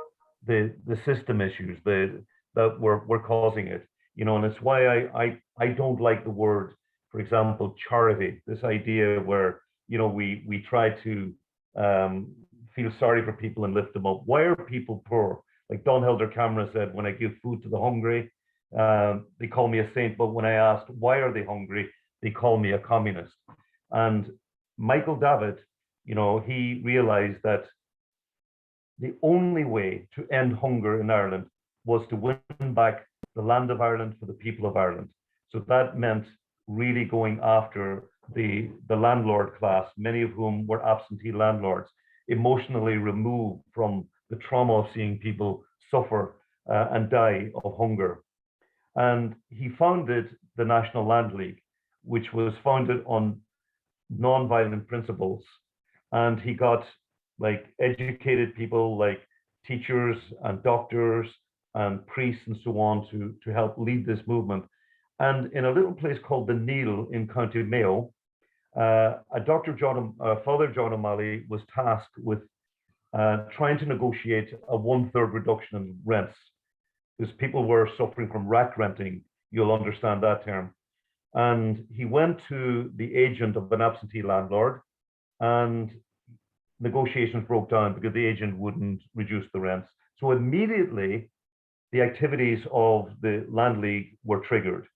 the system issues that were causing it. And it's why I don't like the word, for example, charity. This idea where we try to feel sorry for people and lift them up. Why are people poor? Like Don Helder Camera said, when I give food to the hungry, they call me a saint. But when I asked why are they hungry, they call me a communist. And Michael David, he realized that the only way to end hunger in Ireland was to win back the land of Ireland for the people of Ireland. So that meant really going after the landlord class, many of whom were absentee landlords, emotionally removed from the trauma of seeing people suffer and die of hunger. And he founded the National Land League, which was founded on non-violent principles. And he got educated people like teachers and doctors and priests and so on to help lead this movement. And in a little place called the Neil in County Mayo, Father John O'Malley was tasked with trying to negotiate a 1/3 reduction in rents, because people were suffering from rack renting. You'll understand that term. And he went to the agent of an absentee landlord, and negotiations broke down because the agent wouldn't reduce the rents. So immediately, the activities of the land league were triggered.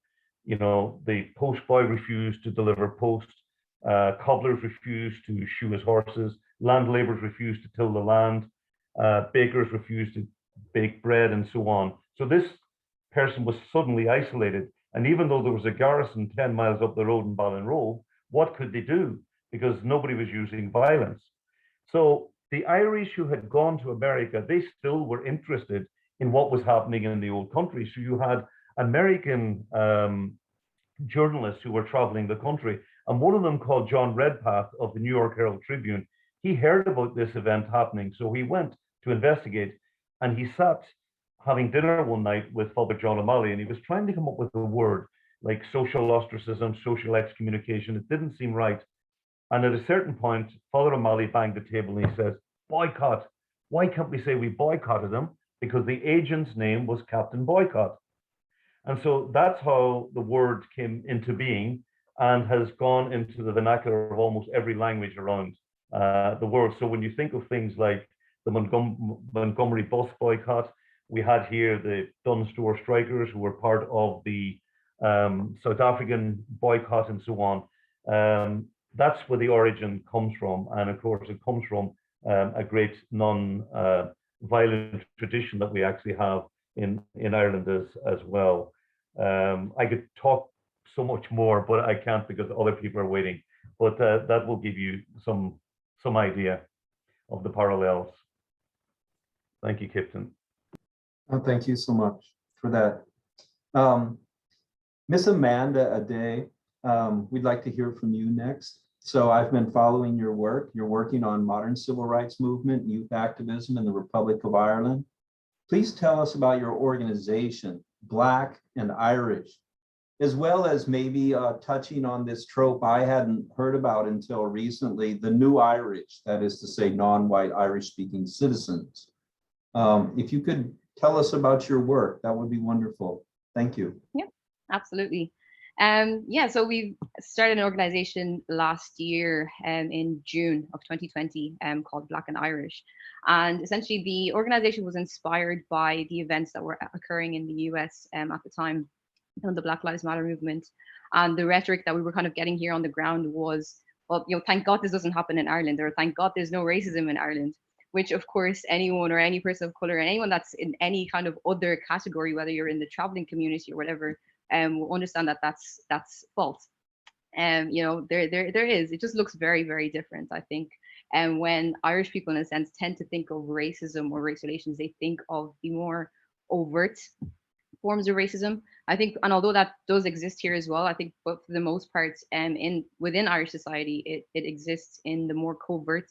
You know, the post boy refused to deliver post, cobblers refused to shoe his horses, land laborers refused to till the land, bakers refused to bake bread, and so on. So this person was suddenly isolated. And even though there was a garrison 10 miles up the road in Ballinrobe, what could they do? Because nobody was using violence. So the Irish who had gone to America, they still were interested in what was happening in the old country. So you had American journalists who were traveling the country. And one of them, called John Redpath of the New York Herald Tribune, he heard about this event happening. So he went to investigate, and he sat having dinner one night with Father John O'Malley, and he was trying to come up with a word like social ostracism, social excommunication. It didn't seem right. And at a certain point, Father O'Malley banged the table and he says, boycott. Why can't we say we boycotted them? Because the agent's name was Captain Boycott. And so that's how the word came into being and has gone into the vernacular of almost every language around the world. So when you think of things like the Montgomery bus boycott, we had here the Dunn Store strikers who were part of the South African boycott and so on. That's where the origin comes from. And of course, it comes from a great non-violent tradition that we actually have in Ireland as well. I could talk so much more, but I can't because other people are waiting. But that will give you some idea of the parallels. Thank you, Kipton. Oh, thank you so much for that. Miss Amanda Adéwole, we'd like to hear from you next. So I've been following your work. You're working on modern civil rights movement, youth activism in the Republic of Ireland. Please tell us about your organization, Black and Irish, as well as maybe touching on this trope I hadn't heard about until recently, the new Irish, that is to say non-white Irish-speaking citizens. If you could tell us about your work, that would be wonderful. Thank you. Yeah, absolutely. Yeah, so we started an organization last year in June of 2020 called Black and Irish. And essentially the organization was inspired by the events that were occurring in the US at the time, the Black Lives Matter movement. And the rhetoric that we were kind of getting here on the ground was, well, you know, thank God this doesn't happen in Ireland, or thank God there's no racism in Ireland, which of course anyone or any person of color, and anyone that's in any kind of other category, whether you're in the traveling community or whatever, will understand that that's false. You know, there is, it just looks very, very different, I think. And when Irish people, in a sense, tend to think of racism or race relations, they think of the more overt forms of racism, I think. And although that does exist here as well, I think, but for the most part, within Irish society, it exists in the more covert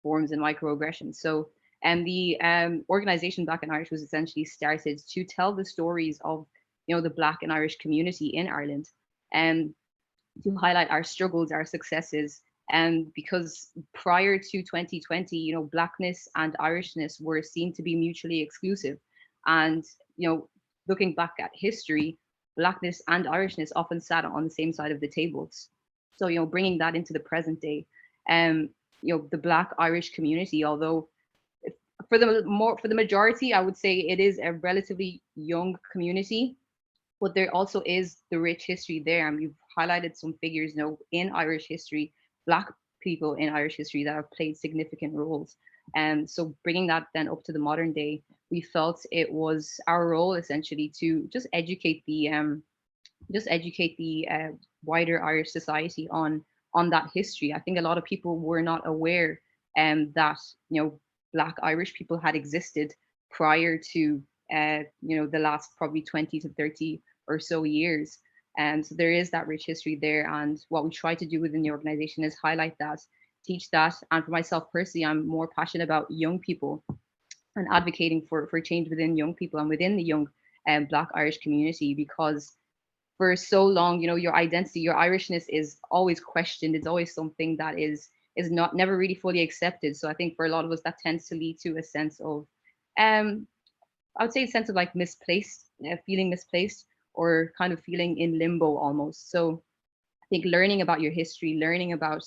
forms and microaggressions. So, the organization Black and Irish was essentially started to tell the stories of, you know, the Black and Irish community in Ireland, and to highlight our struggles, our successes. And because prior to 2020, you know, Blackness and Irishness were seen to be mutually exclusive. And, you know, looking back at history, Blackness and Irishness often sat on the same side of the tables. So, you know, bringing that into the present day, you know, the Black Irish community, although for the majority, I would say it is a relatively young community, but there also is the rich history there. And we've highlighted some figures, you know, in Irish history, Black people in Irish history that have played significant roles. And so bringing that then up to the modern day, we felt it was our role essentially to just educate the wider Irish society on that history. I think a lot of people were not aware that, you know, Black Irish people had existed prior to you know, the last probably 20 to 30 or so years. And so there is that rich history there. And what we try to do within the organization is highlight that, teach that. And for myself personally, I'm more passionate about young people and advocating for change within young people and within the young Black Irish community, because for so long, you know, your identity, your Irishness is always questioned. It's always something that is never really fully accepted. So I think for a lot of us, that tends to lead to a sense of, I would say a sense of like feeling misplaced, or kind of feeling in limbo almost. So I think learning about your history, learning about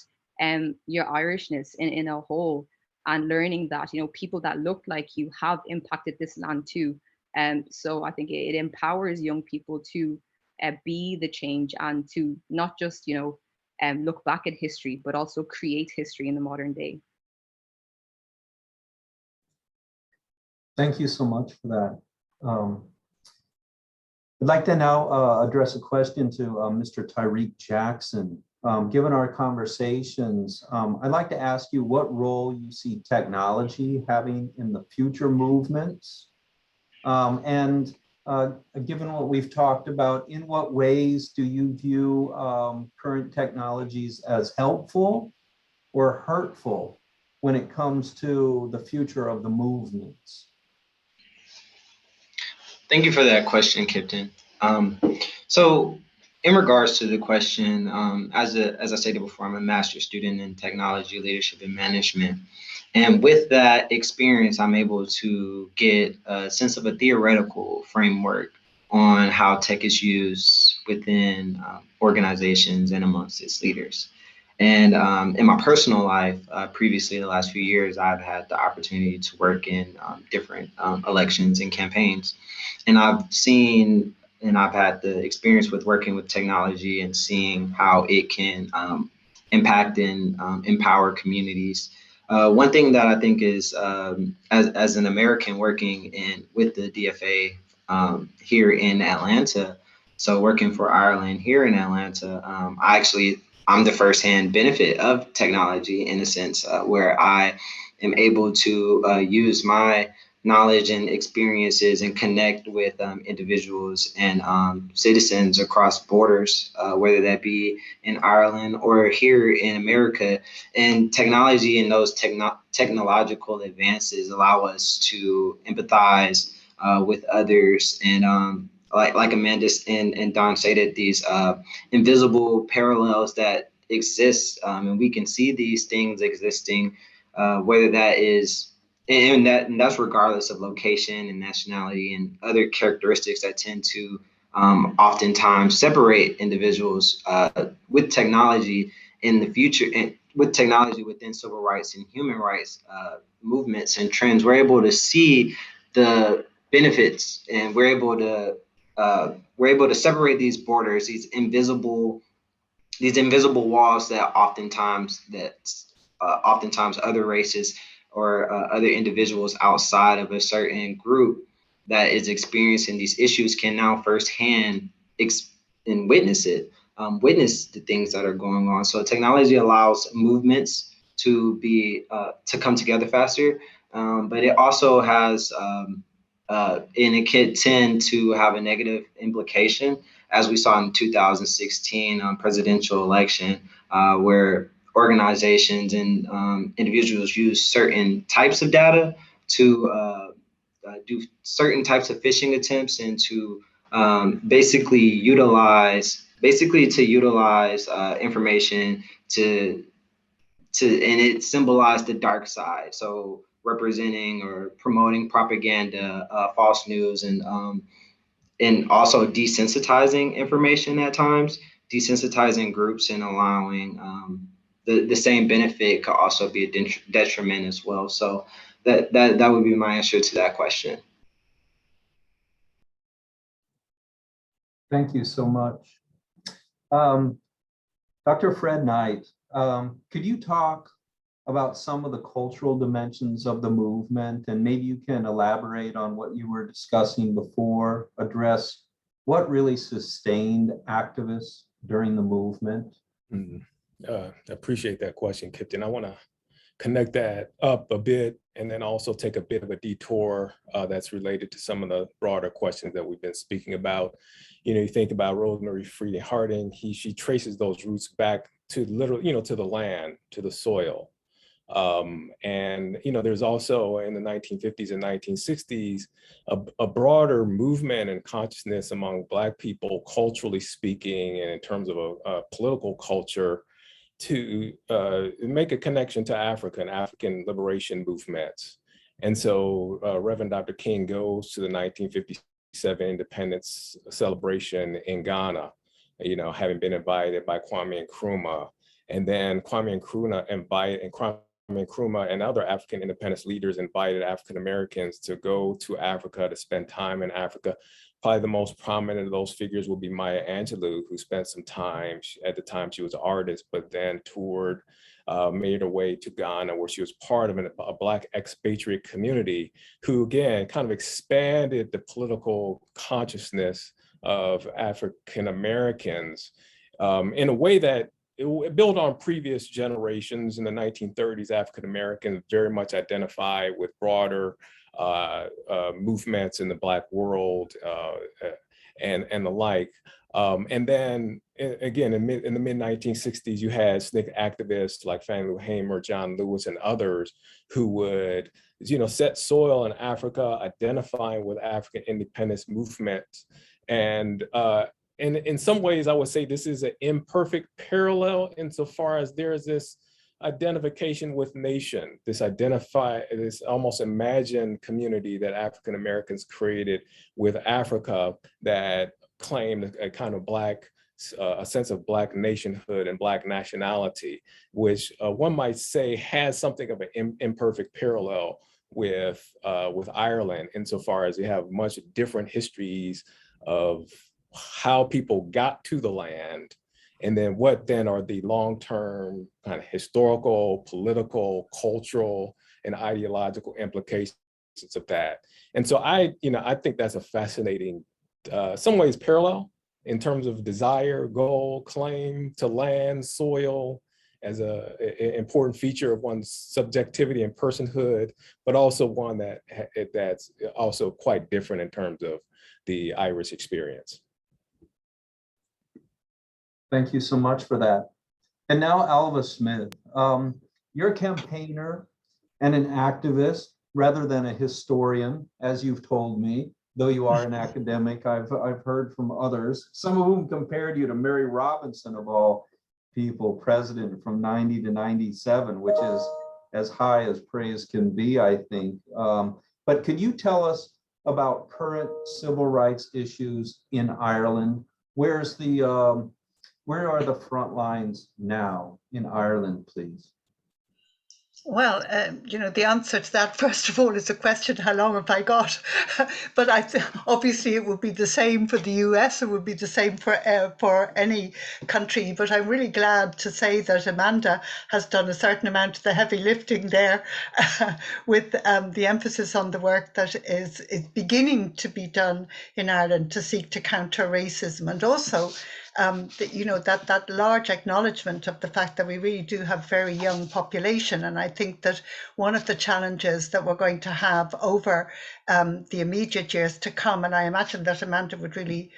your Irishness in a whole and learning that, people that look like you have impacted this land too. So I think it empowers young people to be the change and to not just, look back at history, but also create history in the modern day. Thank you so much for that. I'd like to now address a question to Mr. Tyriq Jackson. Given our conversations, I'd like to ask you what role you see technology having in the future movements. And given what we've talked about, in what ways do you view current technologies as helpful or hurtful when it comes to the future of the movements? Thank you for that question, Kipton. So in regards to the question, as I stated before, I'm a master's student in technology, leadership, and management. And with that experience, I'm able to get a sense of a theoretical framework on how tech is used within organizations and amongst its leaders. And in my personal life, previously, the last few years, I've had the opportunity to work in different elections and campaigns. And I've seen and I've had the experience with working with technology and seeing how it can impact and empower communities. One thing that I think is, as an American working with the DFA here in Atlanta, so working for Ireland here in Atlanta, I'm the firsthand benefit of technology in a sense where I am able to use my knowledge and experiences and connect with individuals and citizens across borders, whether that be in Ireland or here in America. And technology and those technological advances allow us to empathize with others and like Amanda and Don stated, these invisible parallels that exist, and we can see these things existing, whether that is, and that's regardless of location and nationality and other characteristics that tend to oftentimes separate individuals with technology in the future, and with technology within civil rights and human rights movements and trends. We're able to see the benefits, and we're able to separate these borders, these invisible walls that oftentimes other races or other individuals outside of a certain group that is experiencing these issues can now firsthand and witness the things that are going on. So technology allows movements to come together faster, but it also has and it can tend to have a negative implication, as we saw in the 2016 presidential election, where organizations and individuals use certain types of data to do certain types of phishing attempts and to basically utilize information to and it symbolized the dark side. So representing or promoting propaganda, false news, and also desensitizing information at times, desensitizing groups and allowing the same benefit could also be a detriment as well. So that would be my answer to that question. Thank you so much. Dr. Fred Knight, could you talk about some of the cultural dimensions of the movement, and maybe you can elaborate on what you were discussing before, address what really sustained activists during the movement? I appreciate that question, Kipton. I want to connect that up a bit and then also take a bit of a detour that's related to some of the broader questions that we've been speaking about. You think about Rosemary Freedy Harding, she traces those roots back to to the land, to the soil. And there's also in the 1950s and 1960s, a broader movement and consciousness among Black people, culturally speaking, and in terms of a political culture, to make a connection to Africa and African liberation movements. And so Reverend Dr. King goes to the 1957 independence celebration in Ghana, having been invited by Kwame Nkrumah. And then Kwame Nkrumah and other African independence leaders invited African Americans to go to Africa, to spend time in Africa. Probably the most prominent of those figures will be Maya Angelou, who spent some time, at the time she was an artist, but then toured, made her way to Ghana, where she was part of a Black expatriate community, who again kind of expanded the political consciousness of African Americans in a way that it built on previous generations. In the 1930s, African Americans very much identified with broader movements in the Black world and the like. And then again, in the mid-1960s, you had SNCC activists like Fannie Lou Hamer, John Lewis, and others who would, set soil in Africa, identifying with African independence movements. And in some ways, I would say this is an imperfect parallel insofar as there is this identification with nation, this almost imagined community that African Americans created with Africa that claimed a kind of a sense of Black nationhood and Black nationality, which one might say has something of an imperfect parallel with Ireland, insofar as you have much different histories of how people got to the land, and then what then are the long-term kind of historical, political, cultural, and ideological implications of that. And so I think that's a fascinating, some ways parallel in terms of desire, goal, claim to land, soil, as an important feature of one's subjectivity and personhood, but also one that's also quite different in terms of the Irish experience. Thank you so much for that. And now Ailbhe Smyth, you're a campaigner and an activist rather than a historian, as you've told me, though you are an academic. I've heard from others, some of whom compared you to Mary Robinson of all people, president from 90 to 97, which is as high as praise can be, I think. But could you tell us about current civil rights issues in Ireland? Where are the front lines now in Ireland, please? Well, the answer to that, first of all, is a question, how long have I got? But obviously it would be the same for the US, it would be the same for any country. But I'm really glad to say that Amanda has done a certain amount of the heavy lifting there with the emphasis on the work that is beginning to be done in Ireland to seek to counter racism, and also that large acknowledgement of the fact that we really do have very young population. And I think that one of the challenges that we're going to have over the immediate years to come, and I imagine that Amanda would really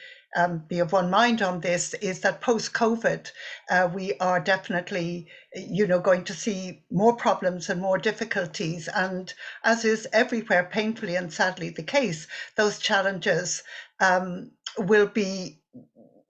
be of one mind on this, is that post-COVID, we are definitely, going to see more problems and more difficulties. And as is everywhere, painfully and sadly the case, those challenges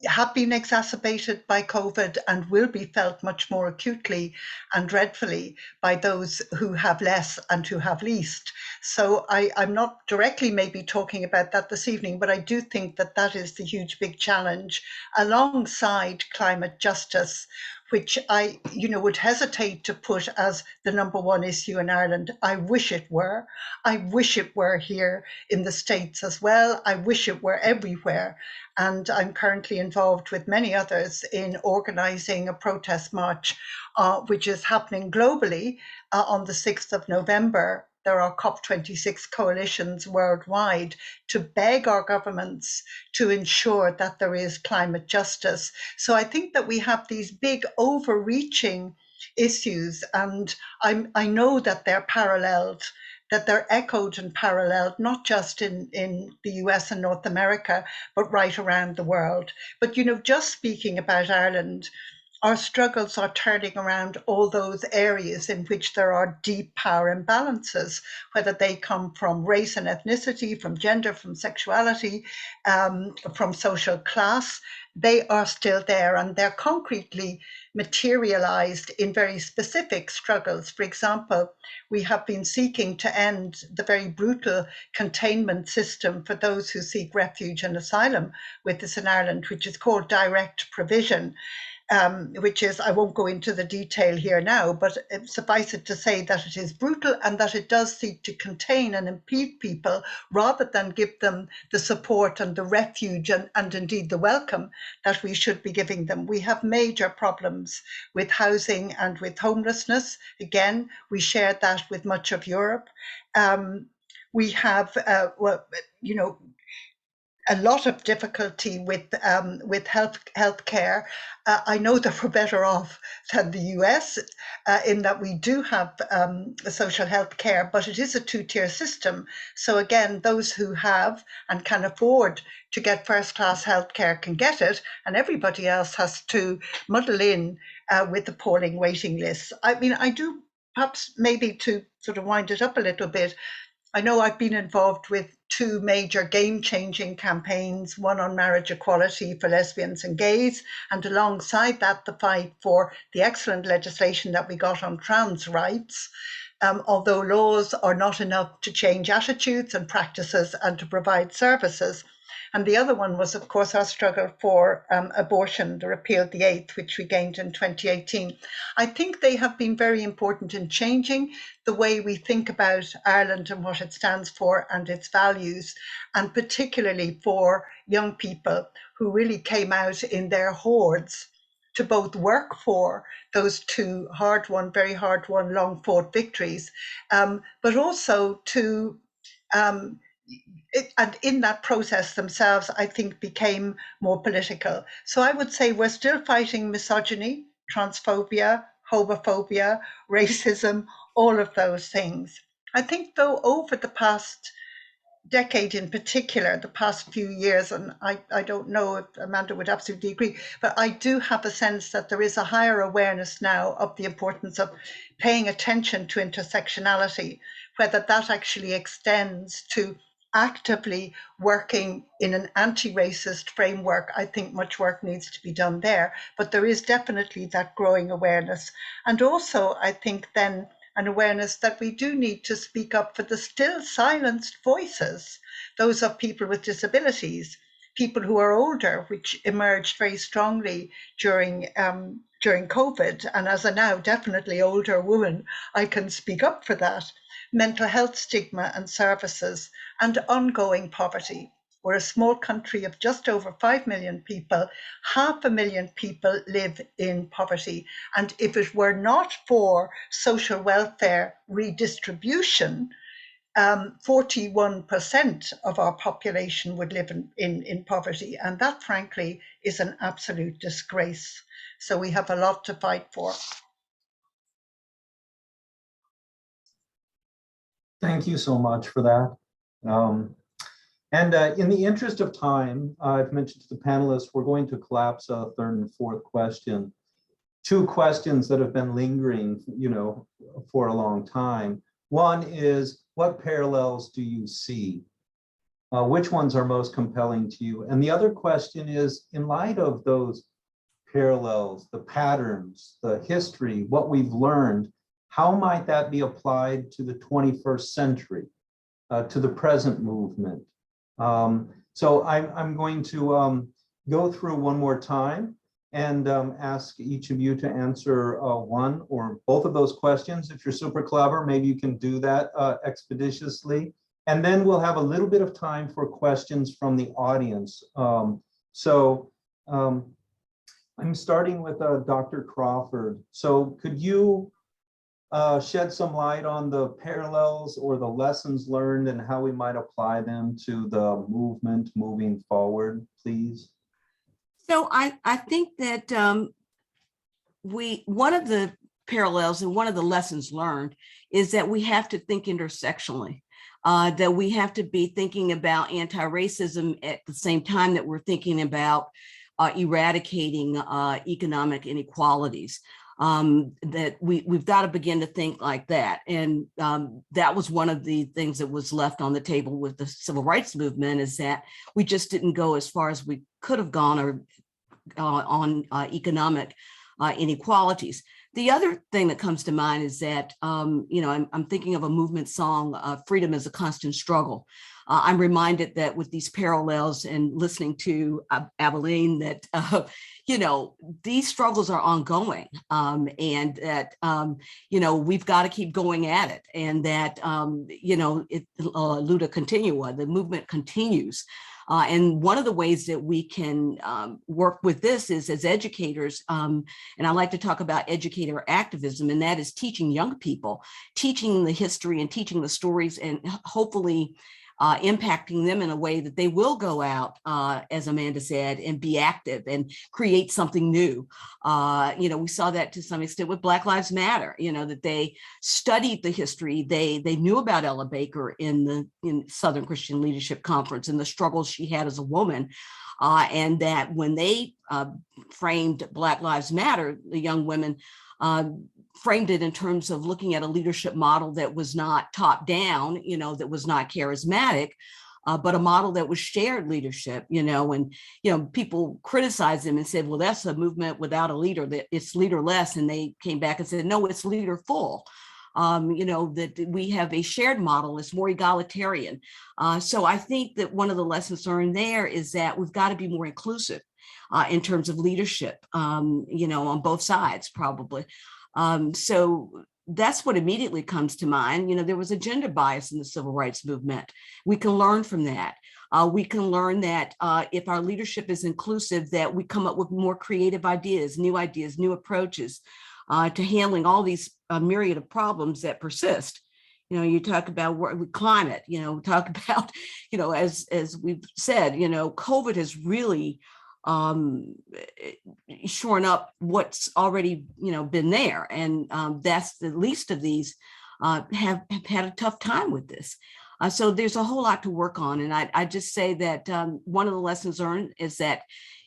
have been exacerbated by COVID and will be felt much more acutely and dreadfully by those who have less and who have least. So I'm not directly maybe talking about that this evening, but I do think that that is the huge big challenge alongside climate justice, which I, would hesitate to put as the number one issue in Ireland. I wish it were. I wish it were here in the States as well. I wish it were everywhere. And I'm currently involved with many others in organising a protest march, which is happening globally on the 6th of November. There are COP26 coalitions worldwide to beg our governments to ensure that there is climate justice. So I think that we have these big overreaching issues, and I know that they're paralleled, that they're echoed and paralleled, not just in the US and North America, but right around the world. But, just speaking about Ireland, our struggles are turning around all those areas in which there are deep power imbalances, whether they come from race and ethnicity, from gender, from sexuality, from social class. They are still there, and they're concretely materialized in very specific struggles. For example, we have been seeking to end the very brutal containment system for those who seek refuge and asylum with us in Ireland, which is called direct provision. which is, I won't go into the detail here now, but suffice it to say that it is brutal and that it does seek to contain and impede people rather than give them the support and the refuge and indeed the welcome that we should be giving them. We have major problems with housing and with homelessness. Again, we share that with much of Europe. We have, a lot of difficulty with healthcare. I know that we're better off than the US in that we do have social health care, but it is a two-tier system. So again, those who have and can afford to get first-class healthcare can get it, and everybody else has to muddle in with appalling waiting lists. I mean, I do, perhaps maybe to sort of wind it up a little bit, I know I've been involved with two major game-changing campaigns, one on marriage equality for lesbians and gays, and alongside that, the fight for the excellent legislation that we got on trans rights. Although laws are not enough to change attitudes and practices and to provide services. And the other one was, of course, our struggle for abortion, the repeal of the 8th, which we gained in 2018. I think they have been very important in changing the way we think about Ireland and what it stands for and its values, and particularly for young people who really came out in their hordes to both work for those two hard-won, very hard-won, long-fought victories, but also to and in that process themselves, I think, became more political. So I would say we're still fighting misogyny, transphobia, homophobia, racism, all of those things. I think, though, over the past decade in particular, the past few years, and I don't know if Amanda would absolutely agree, but I do have a sense that there is a higher awareness now of the importance of paying attention to intersectionality, whether that actually extends to actively working in an anti-racist framework. I think much work needs to be done there, but there is definitely that growing awareness. And also, I think then an awareness that we do need to speak up for the still silenced voices, those of people with disabilities, people who are older, which emerged very strongly during COVID. And as a now definitely older woman, I can speak up for that. Mental health stigma and services, and ongoing poverty. We're a small country of just over 5 million people. 500,000 people live in poverty. And if it were not for social welfare redistribution, 41% of our population would live in poverty. And that, frankly, is an absolute disgrace. So we have a lot to fight for. Thank you so much for that. In the interest of time, I've mentioned to the panelists, we're going to collapse a third and fourth question. Two questions that have been lingering, for a long time. One is, what parallels do you see? Which ones are most compelling to you? And the other question is, in light of those parallels, the patterns, the history, what we've learned, how might that be applied to the 21st century, to the present movement? So I'm going to go through one more time and ask each of you to answer one or both of those questions. If you're super clever, maybe you can do that expeditiously. And then we'll have a little bit of time for questions from the audience. I'm starting with Dr. Crawford. So could you shed some light on the parallels or the lessons learned and how we might apply them to the movement moving forward, please? So I think that one of the parallels and one of the lessons learned is that we have to think intersectionally, that we have to be thinking about anti-racism at the same time that we're thinking about eradicating economic inequalities. That we've got to begin to think like that. And that was one of the things that was left on the table with the civil rights movement, is that we just didn't go as far as we could have gone or on economic inequalities. The other thing that comes to mind is that, I'm thinking of a movement song, Freedom is a Constant Struggle. I'm reminded that with these parallels and listening to Ailbhe, that, these struggles are ongoing, and that, we've got to keep going at it, and that, Luda continua, the movement continues. And one of the ways that we can work with this is as educators, and I like to talk about educator activism, and that is teaching young people, teaching the history and teaching the stories, and hopefully impacting them in a way that they will go out, as Amanda said, and be active and create something new. We saw that to some extent with Black Lives Matter, that they studied the history. They knew about Ella Baker in Southern Christian Leadership Conference and the struggles she had as a woman. And that when they framed Black Lives Matter, the young women framed it in terms of looking at a leadership model that was not top down, that was not charismatic, but a model that was shared leadership, and, people criticized them and said, well, that's a movement without a leader, that it's leaderless. And they came back and said, no, it's leaderful. That we have a shared model, it's more egalitarian. So I think that one of the lessons learned there is that we've got to be more inclusive in terms of leadership, on both sides, probably. So that's what immediately comes to mind. There was a gender bias in the civil rights movement. We can learn from that. We can learn that if our leadership is inclusive, that we come up with more creative ideas, new approaches to handling all these myriad of problems that persist. You talk about climate, talk about, as we've said, COVID has really shorn up what's already been there, and that's the least of these have had a tough time with this. So there's a whole lot to work on, and I just say that one of the lessons learned is that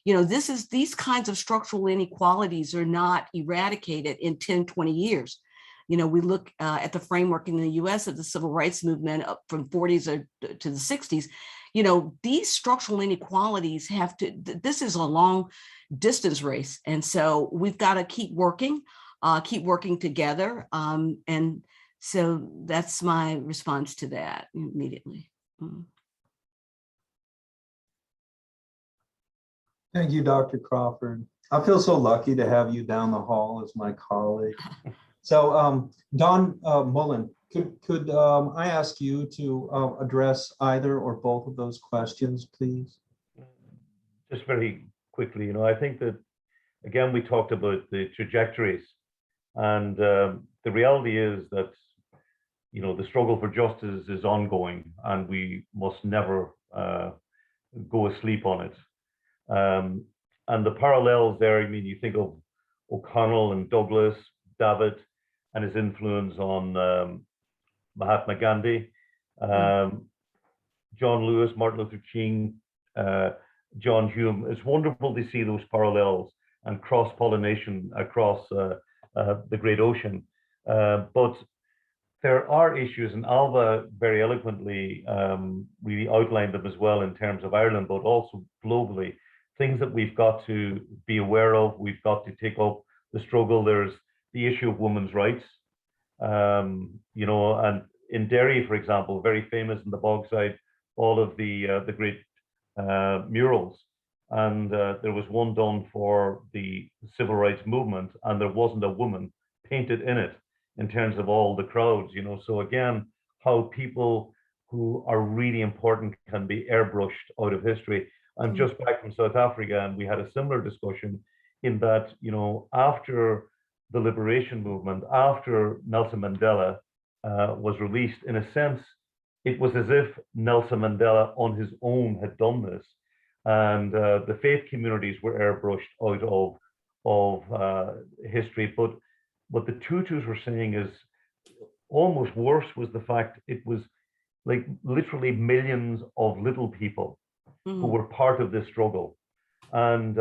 these kinds of structural inequalities are not eradicated in 10, 20 years. We look at the framework in the US of the civil rights movement up from 40s to the 60s. These structural inequalities this is a long distance race. And so we've got to keep working together. And so that's my response to that immediately. Thank you, Dr. Crawford. I feel so lucky to have you down the hall as my colleague. So Don Mullan, could I ask you to address either or both of those questions, please? Just very quickly, I think that, again, we talked about the trajectories, and the reality is that, the struggle for justice is ongoing, and we must never go asleep on it. And the parallels there, you think of O'Connell and Douglas, David, and his influence on Mahatma Gandhi, John Lewis, Martin Luther King, John Hume. It's wonderful to see those parallels and cross-pollination across the great ocean. But there are issues, and Ailbhe very eloquently really outlined them as well in terms of Ireland, but also globally, things that we've got to be aware of. We've got to take up the struggle. There's the issue of women's rights. And in Derry, for example, very famous in the Bogside, all of the great murals. And there was one done for the civil rights movement, and there wasn't a woman painted in it in terms of all the crowds, So again, how people who are really important can be airbrushed out of history. I'm just back from South Africa, and we had a similar discussion in that, after the liberation movement, after Nelson Mandela was released, in a sense, it was as if Nelson Mandela on his own had done this. And the faith communities were airbrushed out of history. But what the Tutus were saying is almost worse was the fact it was like literally millions of little people who were part of this struggle. And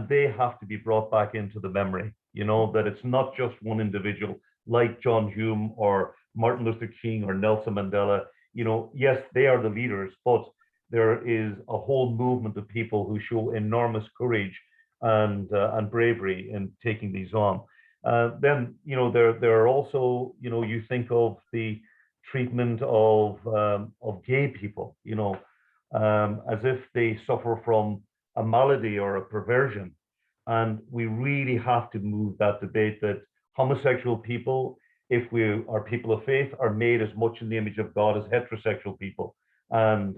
they have to be brought back into the memory, that it's not just one individual like John Hume or Martin Luther King or Nelson Mandela. Yes, they are the leaders, but there is a whole movement of people who show enormous courage and bravery in taking these on. Then, there are also, you think of the treatment of gay people, as if they suffer from a malady or a perversion. And we really have to move that debate that homosexual people, if we are people of faith, are made as much in the image of God as heterosexual people. And,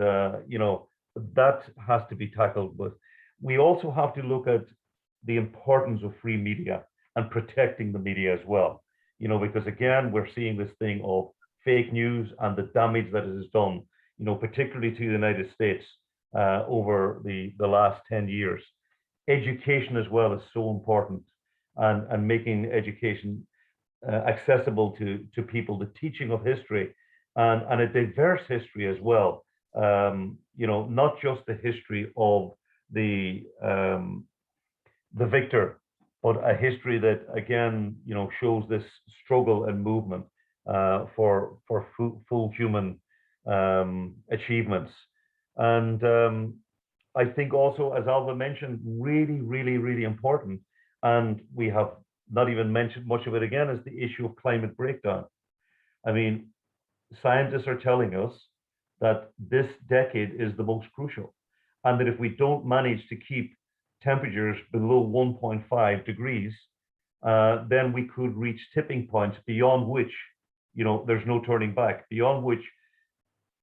that has to be tackled. But we also have to look at the importance of free media and protecting the media as well. Because again, we're seeing this thing of fake news and the damage that it has done, particularly to the United States over the last 10 years. Education as well is so important, and making education accessible to people, the teaching of history and a diverse history as well. Not just the history of the victor, but a history that again, shows this struggle and movement for full human achievements. And I think also, as Ailbhe mentioned, really, really, really important, and we have not even mentioned much of it again, is the issue of climate breakdown. I mean, scientists are telling us that this decade is the most crucial, and that if we don't manage to keep temperatures below 1.5 degrees, then we could reach tipping points beyond which, there's no turning back, beyond which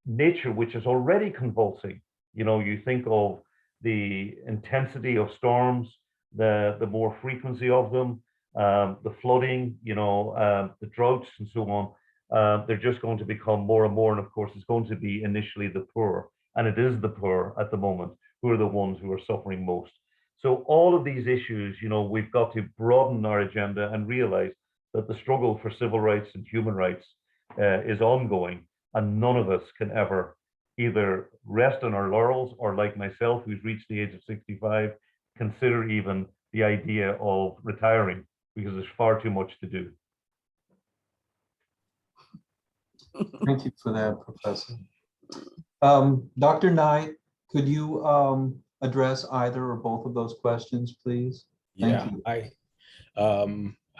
nature, which is already convulsing, you think of the intensity of storms, the more frequency of them, the flooding, the droughts and so on, they're just going to become more and more. And of course, it's going to be initially the poor, and it is the poor at the moment who are the ones who are suffering most. So all of these issues, we've got to broaden our agenda and realize that the struggle for civil rights and human rights is ongoing, and none of us can ever either rest on our laurels or, like myself, who's reached the age of 65, consider even the idea of retiring, because there's far too much to do. Thank you for that, Professor. Dr. Knight, could you address either or both of those questions, please? Thank you.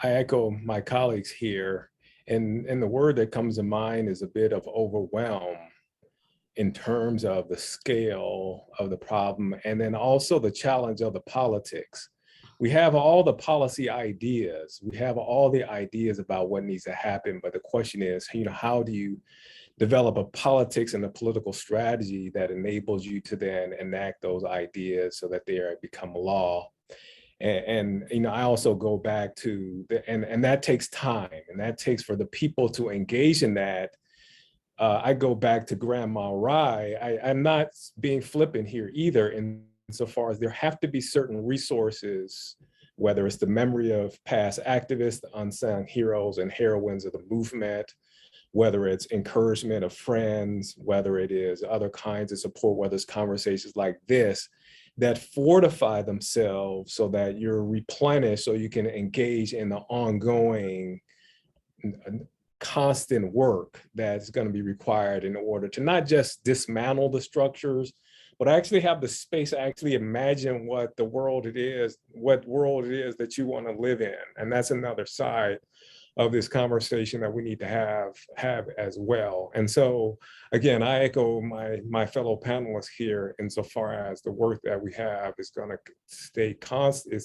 I echo my colleagues here, and the word that comes to mind is a bit of overwhelm in terms of the scale of the problem, and then also the challenge of the politics. We have all the policy ideas, we have all the ideas about what needs to happen, but the question is, how do you develop a politics and a political strategy that enables you to then enact those ideas so that they become law? And I also go back to and that takes time, and that takes for the people to engage in that. I go back to Grandma Rye. I'm not being flippant here either, insofar as there have to be certain resources, whether it's the memory of past activists, the unsung heroes and heroines of the movement, whether it's encouragement of friends, whether it is other kinds of support, whether it's conversations like this, that fortify themselves so that you're replenished, so you can engage in the ongoing constant work that's going to be required in order to not just dismantle the structures, but actually have the space to actually imagine what world it is that you want to live in. And that's another side of this conversation that we need to have as well. And so again, I echo my fellow panelists here insofar as the work that we have is going to stay constant.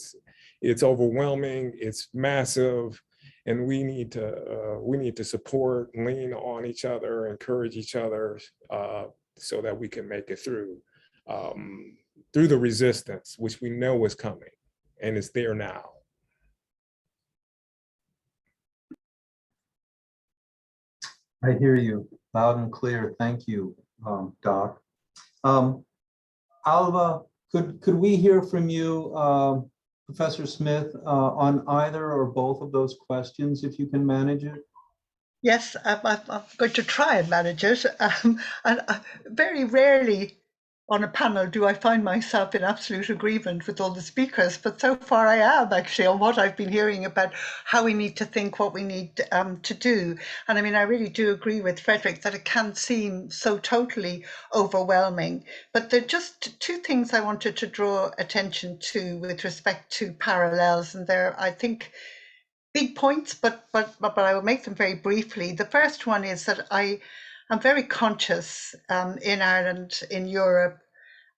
It's overwhelming, it's massive, and we need to support, lean on each other, encourage each other, so that we can make it through the resistance, which we know is coming, and it's there now. I hear you loud and clear. Thank you, Doc. Ailbhe, could we hear from you, Professor Smyth, on either or both of those questions, if you can manage it? Yes, I'm going to try and manage it. And very rarely on a panel do I find myself in absolute agreement with all the speakers, but so far I am actually on what I've been hearing about how we need to think, what we need to do. And I mean, I really do agree with Frederick that it can seem so totally overwhelming. But there are just two things I wanted to draw attention to with respect to parallels, and they're, I think, big points, but I will make them very briefly. The first one is that I'm very conscious in Ireland, in Europe,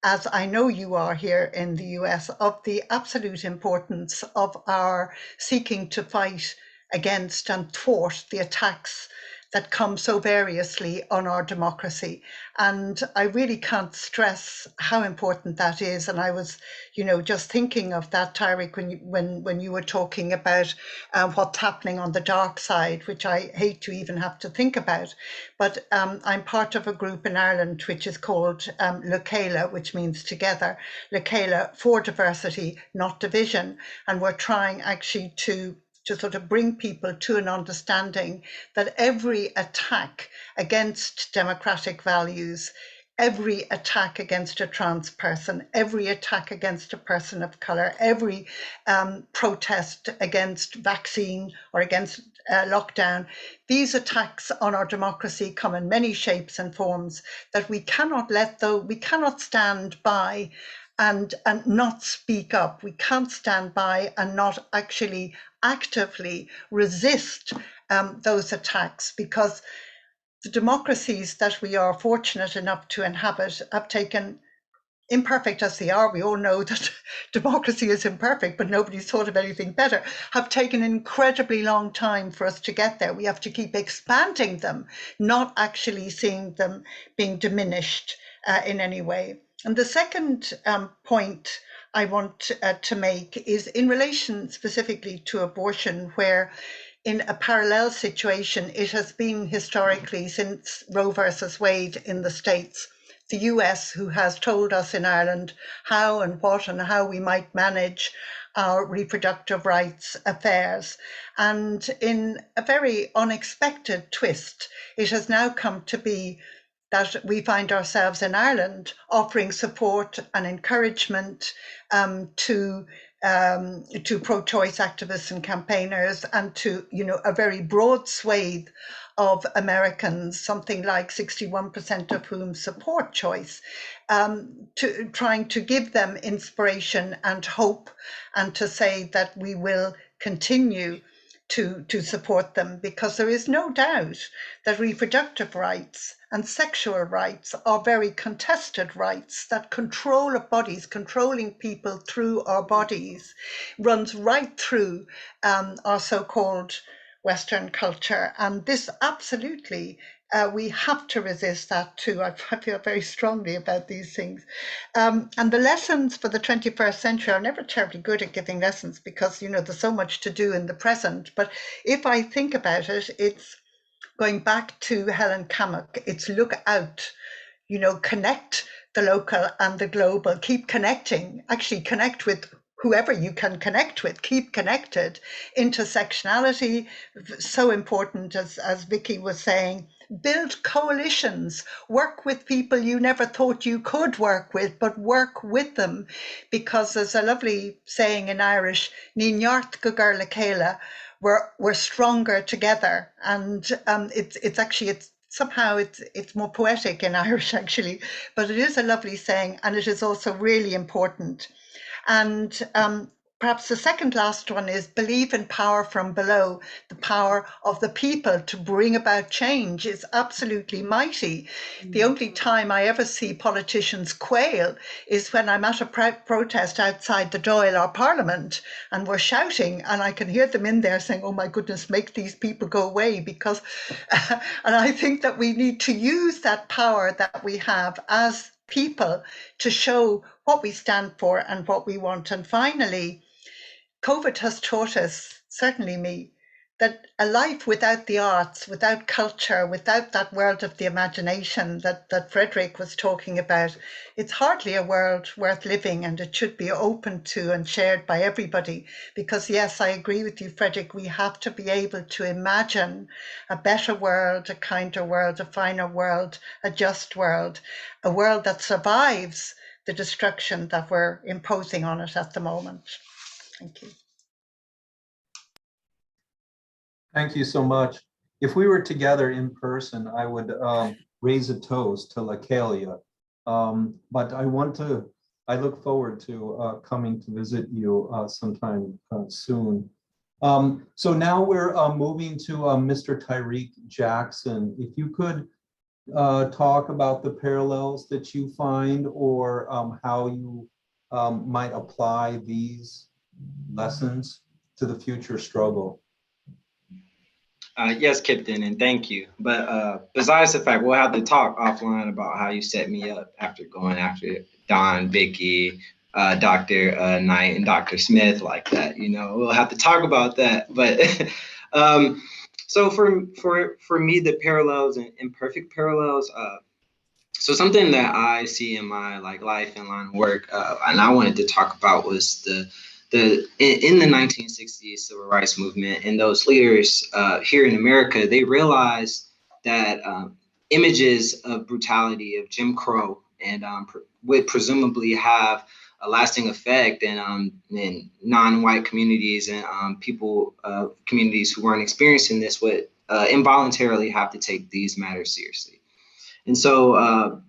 as I know you are here in the US, of the absolute importance of our seeking to fight against and thwart the attacks that come so variously on our democracy. And I really can't stress how important that is. And I was, just thinking of that, Tyriq, when you were talking about what's happening on the dark side, which I hate to even have to think about. But I'm part of a group in Ireland which is called Lucéla, which means together, Lucéla for diversity, not division. And we're trying actually to sort of bring people to an understanding that every attack against democratic values, every attack against a trans person, every attack against a person of colour, every protest against vaccine or against lockdown, these attacks on our democracy come in many shapes and forms that we cannot we cannot stand by and not speak up. We can't stand by and not actually actively resist those attacks, because the democracies that we are fortunate enough to inhabit have taken, imperfect as they are, we all know that democracy is imperfect, but nobody's thought of anything better, have taken an incredibly long time for us to get there. We have to keep expanding them, not actually seeing them being diminished in any way. And the second point I want to make is in relation specifically to abortion, where in a parallel situation, it has been historically since Roe versus Wade in the States, the US who has told us in Ireland how and what and how we might manage our reproductive rights affairs. And in a very unexpected twist, it has now come to be that we find ourselves in Ireland offering support and encouragement to pro-choice activists and campaigners, and to a very broad swathe of Americans, something like 61% of whom support choice, to trying to give them inspiration and hope, and to say that we will continue to support them, because there is no doubt that reproductive rights and sexual rights are very contested rights, that control of bodies, controlling people through our bodies, runs right through our so-called Western culture. And this absolutely, we have to resist that too. I feel very strongly about these things. And the lessons for the 21st century are never terribly good at giving lessons, because, there's so much to do in the present. But if I think about it, it's going back to Helen Kamak, it's look out, connect the local and the global, keep connecting, actually connect with whoever you can connect with, keep connected. Intersectionality, so important, as Vicki was saying. Build coalitions, work with people you never thought you could work with, but work with them, because there's a lovely saying in Irish, Ní neart go gur le chéile, we're stronger together. And it's somehow it's more poetic in Irish actually, but it is a lovely saying, and it is also really important. And perhaps the second last one is believe in power from below. The power of the people to bring about change is absolutely mighty. The only time I ever see politicians quail is when I'm at a protest outside the Dáil, our parliament, and we're shouting, and I can hear them in there saying, oh my goodness, make these people go away, because, and I think that we need to use that power that we have as people to show what we stand for and what we want. And finally, COVID has taught us, certainly me, that a life without the arts, without culture, without that world of the imagination that Frederick was talking about, it's hardly a world worth living, and it should be open to and shared by everybody. Because yes, I agree with you, Frederick, we have to be able to imagine a better world, a kinder world, a finer world, a just world, a world that survives the destruction that we're imposing on it at the moment. Thank you. Thank you so much. If we were together in person, I would raise a toast to Lacalia. But I look forward to coming to visit you sometime soon. So now we're moving to Mr. Tyriq Jackson. If you could talk about the parallels that you find, or how you might apply these lessons to the future struggle. Yes, Kipton, and thank you. But besides the fact, we'll have to talk offline about how you set me up after going after Don, Vicki, Dr. Knight, and Dr. Smyth like that. You know, we'll have to talk about that. But so for me, the parallels and imperfect parallels. So something that I see in my life and line of work, and I wanted to talk about, was in the 1960s civil rights movement, and those leaders here in America, they realized that images of brutality, of Jim Crow, and would presumably have a lasting effect in non-white communities and communities who weren't experiencing this would involuntarily have to take these matters seriously. And so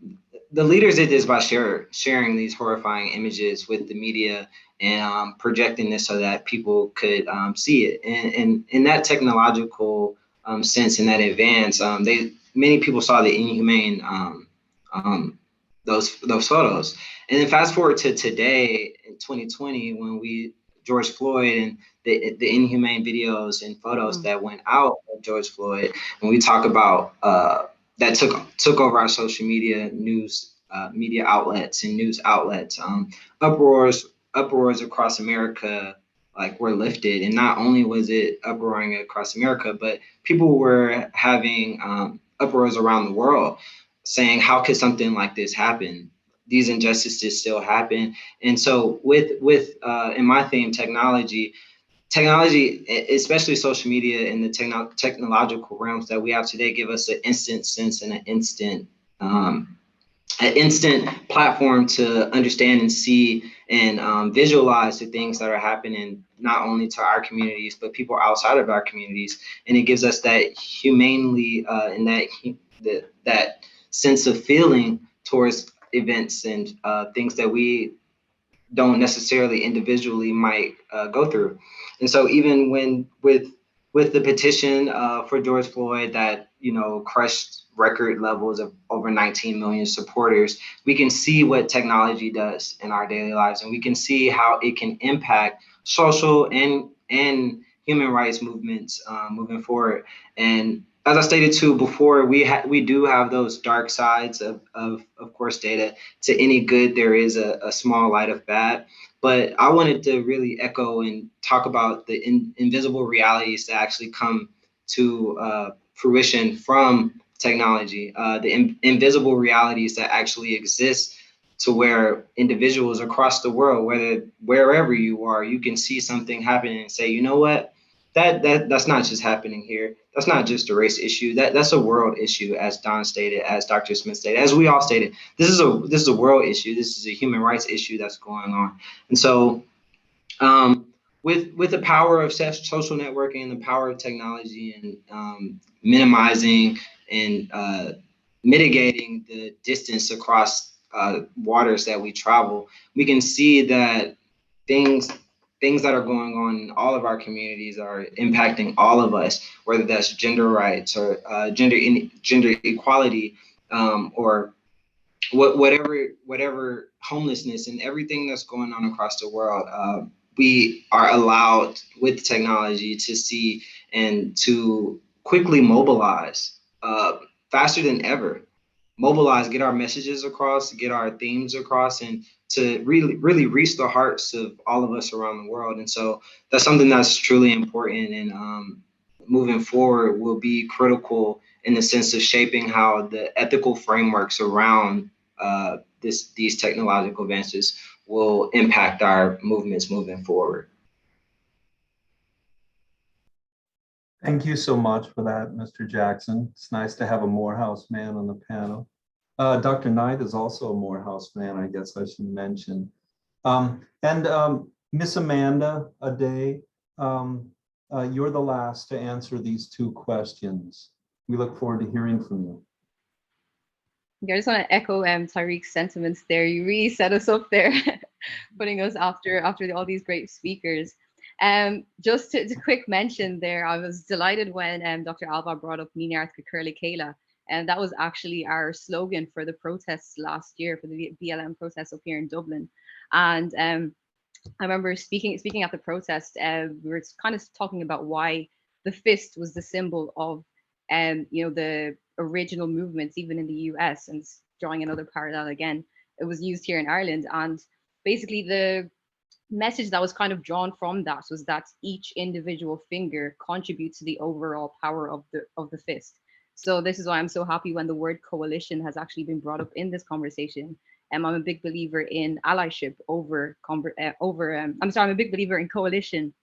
the leaders did this by sharing these horrifying images with the media and projecting this so that people could see it. And in that technological sense, in that advance, many people saw the inhumane those photos. And then fast forward to today in 2020, when George Floyd and the inhumane videos and photos that went out of George Floyd, and we talk about that took over our social media news media outlets and news outlets. Uproars across America were lifted, and not only was it uproaring across America, but people were having uproars around the world, saying, "How could something like this happen? These injustices still happen." And so, with in my theme, technology, especially social media and the technological realms that we have today, give us an instant sense and an instant platform to understand and see and visualize the things that are happening, not only to our communities, but people outside of our communities. And it gives us that humanely and that sense of feeling towards events and things that we don't necessarily individually might go through. And so even with the petition for George Floyd that, crushed record levels of over 19 million supporters, we can see what technology does in our daily lives, and we can see how it can impact social and human rights movements moving forward. And as I stated too before, we do have those dark sides of course, data. To any good, there is a small light of bad. But I wanted to really echo and talk about the invisible realities that actually come to fruition from technology, the invisible realities that actually exist, to where individuals across the world, wherever you are, you can see something happening and say, you know what? That's not just happening here. That's not just a race issue. That's a world issue, as Don stated, as Dr. Smith stated, as we all stated. This is a world issue. This is a human rights issue that's going on. And so, with the power of social networking and the power of technology and minimizing and mitigating the distance across waters that we travel, we can see that things that are going on in all of our communities are impacting all of us, whether that's gender rights or gender equality, or whatever homelessness and everything that's going on across the world. We are allowed with technology to see and to quickly mobilize faster than ever. Mobilize, get our messages across, get our themes across, and to really reach the hearts of all of us around the world. And so that's something that's truly important. And moving forward will be critical in the sense of shaping how the ethical frameworks around these technological advances will impact our movements moving forward. Thank you so much for that, Mr. Jackson. It's nice to have a Morehouse man on the panel. Dr. Knight is also a Morehouse man, I guess I should mention. Miss Amanda Adéwole, you're the last to answer these two questions. We look forward to hearing from you. I just want to echo Tyriq's sentiments there. You really set us up there, putting us after all these great speakers. Just to quick mention there, I was delighted when Dr. Ailbhe brought up Níneart go Curla Céile, and that was actually our slogan for the protests last year, for the BLM protests up here in Dublin. And I remember speaking at the protest, we were kind of talking about why the fist was the symbol of the original movements, even in the US, and drawing another parallel again, it was used here in Ireland. And basically the message that was kind of drawn from that was that each individual finger contributes to the overall power of the fist. So this is why I'm so happy when the word coalition has actually been brought up in this conversation. I'm a big believer in allyship I'm a big believer in coalition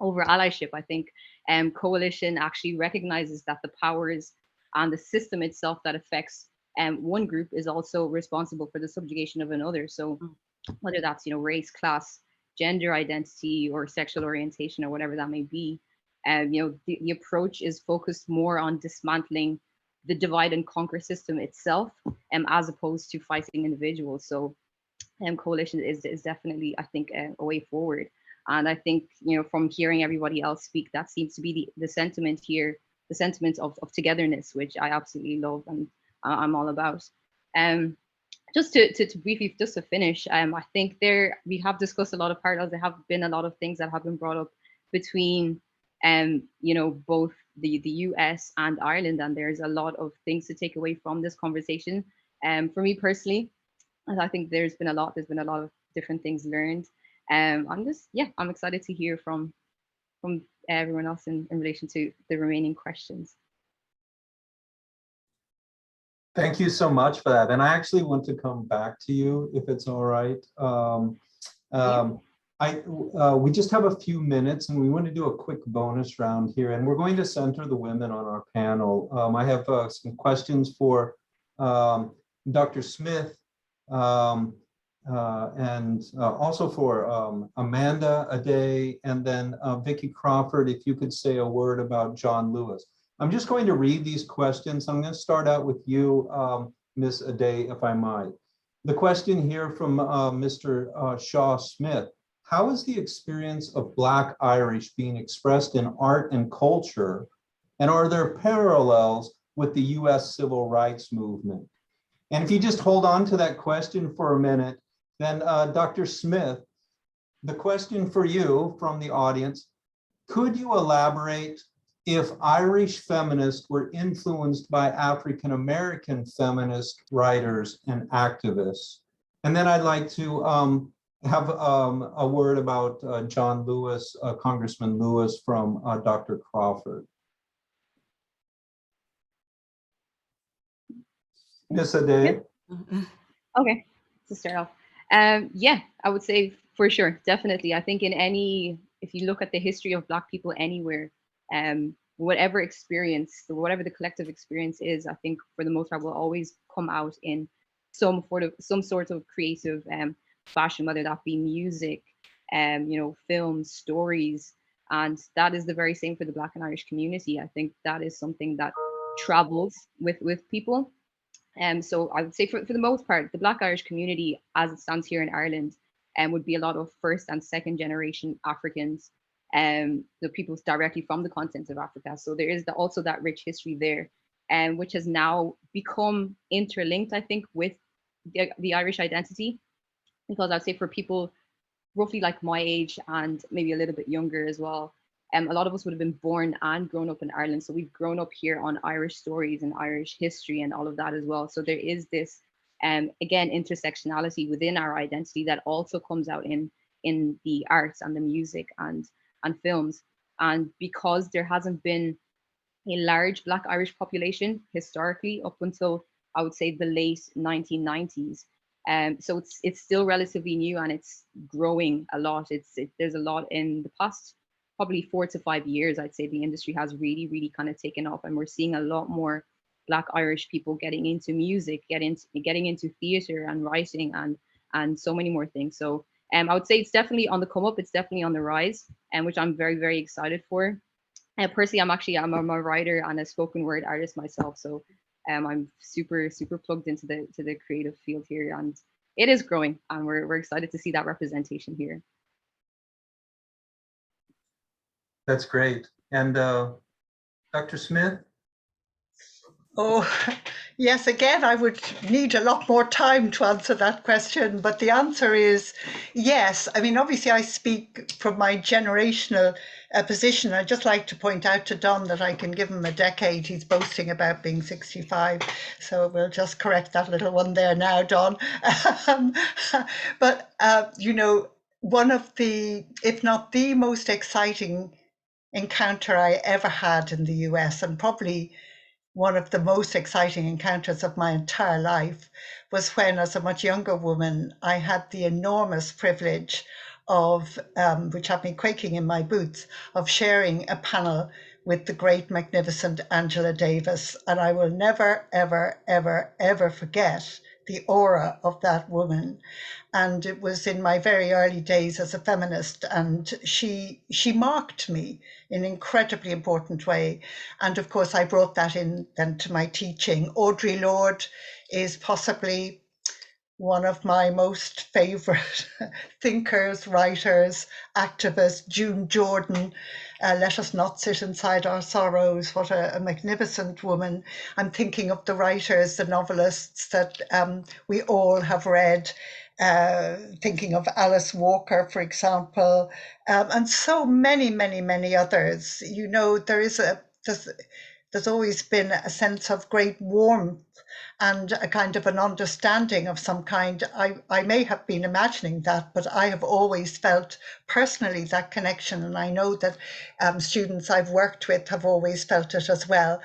over allyship. I think coalition actually recognizes that the powers and the system itself that affects one group is also responsible for the subjugation of another. So whether that's race, class, gender identity, or sexual orientation, or whatever that may be, the approach is focused more on dismantling the divide and conquer system itself, as opposed to fighting individuals. So coalition is definitely, I think, a way forward. And I think, from hearing everybody else speak, that seems to be the sentiment here, the sentiment of togetherness, which I absolutely love and I'm all about. Just to briefly, just to finish, I think we have discussed a lot of parallels. There have been a lot of things that have been brought up between, both the US and Ireland, and there's a lot of things to take away from this conversation. For me personally, and I think there's been a lot of different things learned. I'm excited to hear from everyone else in relation to the remaining questions. Thank you so much for that. And I actually want to come back to you, if it's all right. We just have a few minutes and we want to do a quick bonus round here, and we're going to center the women on our panel. I have some questions for Dr. Smyth, and also for Amanda Adéwole, and then Vicki Crawford, if you could say a word about John Lewis. I'm just going to read these questions. I'm going to start out with you, Ms. Adéwole, if I might. The question here from Mr. Shaw Smith: how is the experience of Black Irish being expressed in art and culture? And are there parallels with the US civil rights movement? And if you just hold on to that question for a minute, then Dr. Smyth, the question for you from the audience: could you elaborate if Irish feminists were influenced by African-American feminist writers and activists? And then I'd like to have a word about John Lewis, Congressman Lewis, from Dr. Crawford. Ms. Adéwole. Okay, to start off. Yeah, I would say for sure, definitely. I think if you look at the history of Black people anywhere, whatever the collective experience is, I think for the most part will always come out in some sort of creative fashion, whether that be music, films, stories, and that is the very same for the Black and Irish community. I think that is something that travels with people. So I would say for the most part, the Black Irish community, as it stands here in Ireland, would be a lot of first and second generation Africans, the people directly from the continent of Africa. So there is also that rich history there, which has now become interlinked, I think, with the Irish identity. Because I'd say for people roughly like my age and maybe a little bit younger as well, a lot of us would have been born and grown up in Ireland. So we've grown up here on Irish stories and Irish history and all of that as well. So there is this, again, intersectionality within our identity that also comes out in the arts and the music and films. And because there hasn't been a large Black Irish population historically up until, I would say, the late 1990s. So it's still relatively new and it's growing a lot. There's a lot in the past, probably 4 to 5 years. I'd say the industry has really kind of taken off, and we're seeing a lot more Black Irish people getting into music, getting into theatre and writing and so many more things. So I would say it's definitely on the come up. It's definitely on the rise, and which I'm very excited for. Personally, I'm a writer and a spoken word artist myself, so I'm super plugged into the creative field here, and it is growing, and we're excited to see that representation here. That's great. And Dr. Smyth? Oh, yes, again, I would need a lot more time to answer that question, but the answer is yes. I mean, obviously, I speak from my generational position. I'd just like to point out to Don that I can give him a decade. He's boasting about being 65, so we'll just correct that little one there now, Don. But, you know, one of the, if not the most exciting encounter I ever had in the US, and probably one of the most exciting encounters of my entire life, was when, as a much younger woman, I had the enormous privilege of, which had me quaking in my boots, of sharing a panel with the great, magnificent Angela Davis. And I will never, ever forget the aura of that woman. And it was in my very early days as a feminist, and she marked me in an incredibly important way. And of course, I brought that in then to my teaching. Audre Lorde is possibly one of my most favorite thinkers, writers, activists. June Jordan, Let Us Not Sit Inside Our Sorrows. What a magnificent woman. I'm thinking of the writers, the novelists that we all have read. Thinking of Alice Walker, for example, and so many others. You know, there's always been a sense of great warmth and a kind of an understanding of some kind. I may have been imagining that, but I have always felt personally that connection, and I know that students I've worked with have always felt it as well.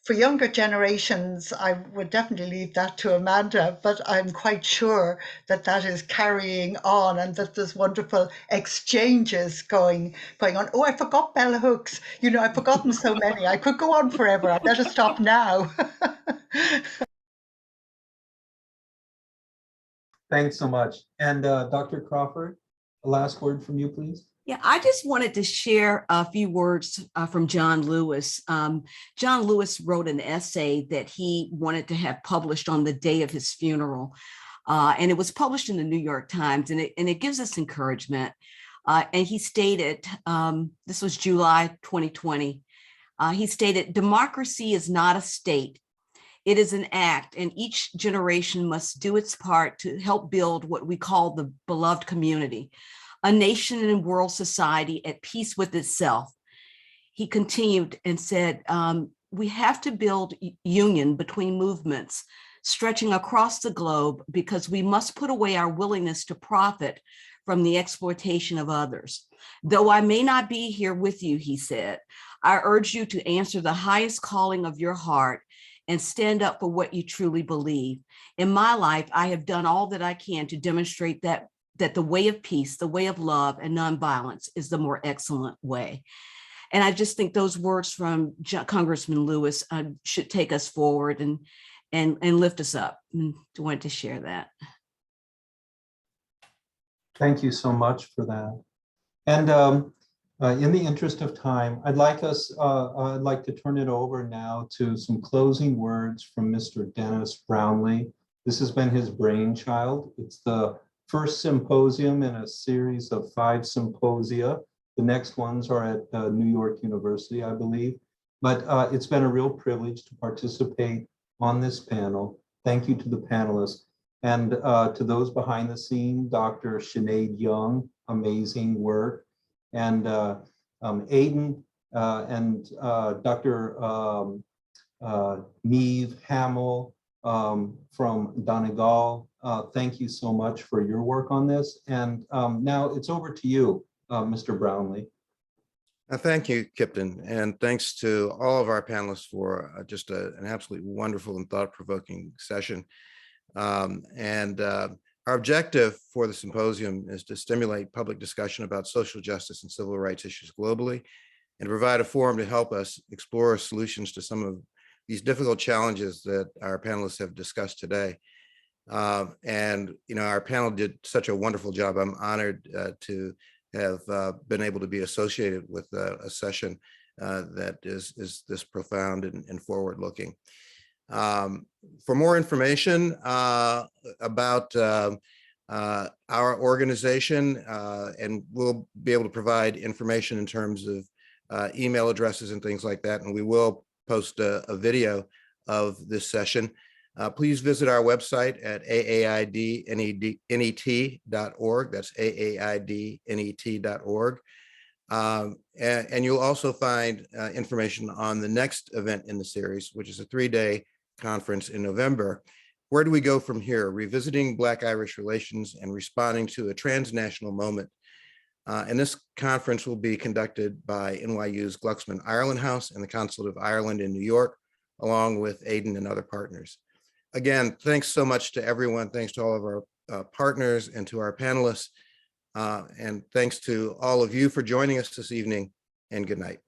For younger generations, I would definitely leave that to Amanda, but I'm quite sure that that is carrying on and that there's wonderful exchanges going on. Oh, I forgot bell hooks. You know, I've forgotten so many. I could go on forever. I better stop now. Thanks so much. And Dr. Crawford, a last word from you, please. Yeah, I just wanted to share a few words from John Lewis. John Lewis wrote an essay that he wanted to have published on the day of his funeral. And it was published in the New York Times, and it gives us encouragement. And he stated, this was July 2020, he stated, "Democracy is not a state. It is an act, and each generation must do its part to help build what we call the beloved community, a nation and world society at peace with itself." He continued and said, we have to build union between movements stretching across the globe because we must put away our willingness to profit from the exploitation of others. Though I may not be here with you, he said, I urge you to answer the highest calling of your heart and stand up for what you truly believe. In my life, I have done all that I can to demonstrate that the way of peace, the way of love and nonviolence is the more excellent way. And I just think those words from Congressman Lewis should take us forward and lift us up. I wanted to share that. Thank you so much for that. And in the interest of time, I'd like to turn it over now to some closing words from Mr. Dennis Brownlee. This has been his brainchild. It's the first symposium in a series of 5 symposia. The next ones are at New York University, I believe. But it's been a real privilege to participate on this panel. Thank you to the panelists. And to those behind the scene, Dr. Sinead Young, amazing work. And Aiden and Dr. Neve Hamill from Donegal, thank you so much for your work on this. And now it's over to you, Mr. Brownlee. Thank you, Kipton, and thanks to all of our panelists for just an absolutely wonderful and thought-provoking session. Our objective for the symposium is to stimulate public discussion about social justice and civil rights issues globally, and provide a forum to help us explore solutions to some of these difficult challenges that our panelists have discussed today. Our panel did such a wonderful job. I'm honored to have been able to be associated with a session that is this profound and forward-looking. For more information about our organization, and we'll be able to provide information in terms of email addresses and things like that, and we will post a video of this session. Please visit our website at aaidnet.org. That's aaidnet.org. And you'll also find information on the next event in the series, which is a 3-day conference in November. Where do we go from here? Revisiting Black-Irish relations and responding to a transnational moment. And this conference will be conducted by NYU's Glucksman Ireland House and the Consulate of Ireland in New York, along with Aiden and other partners. Again, thanks so much to everyone. Thanks to all of our partners and to our panelists. And thanks to all of you for joining us this evening, and good night.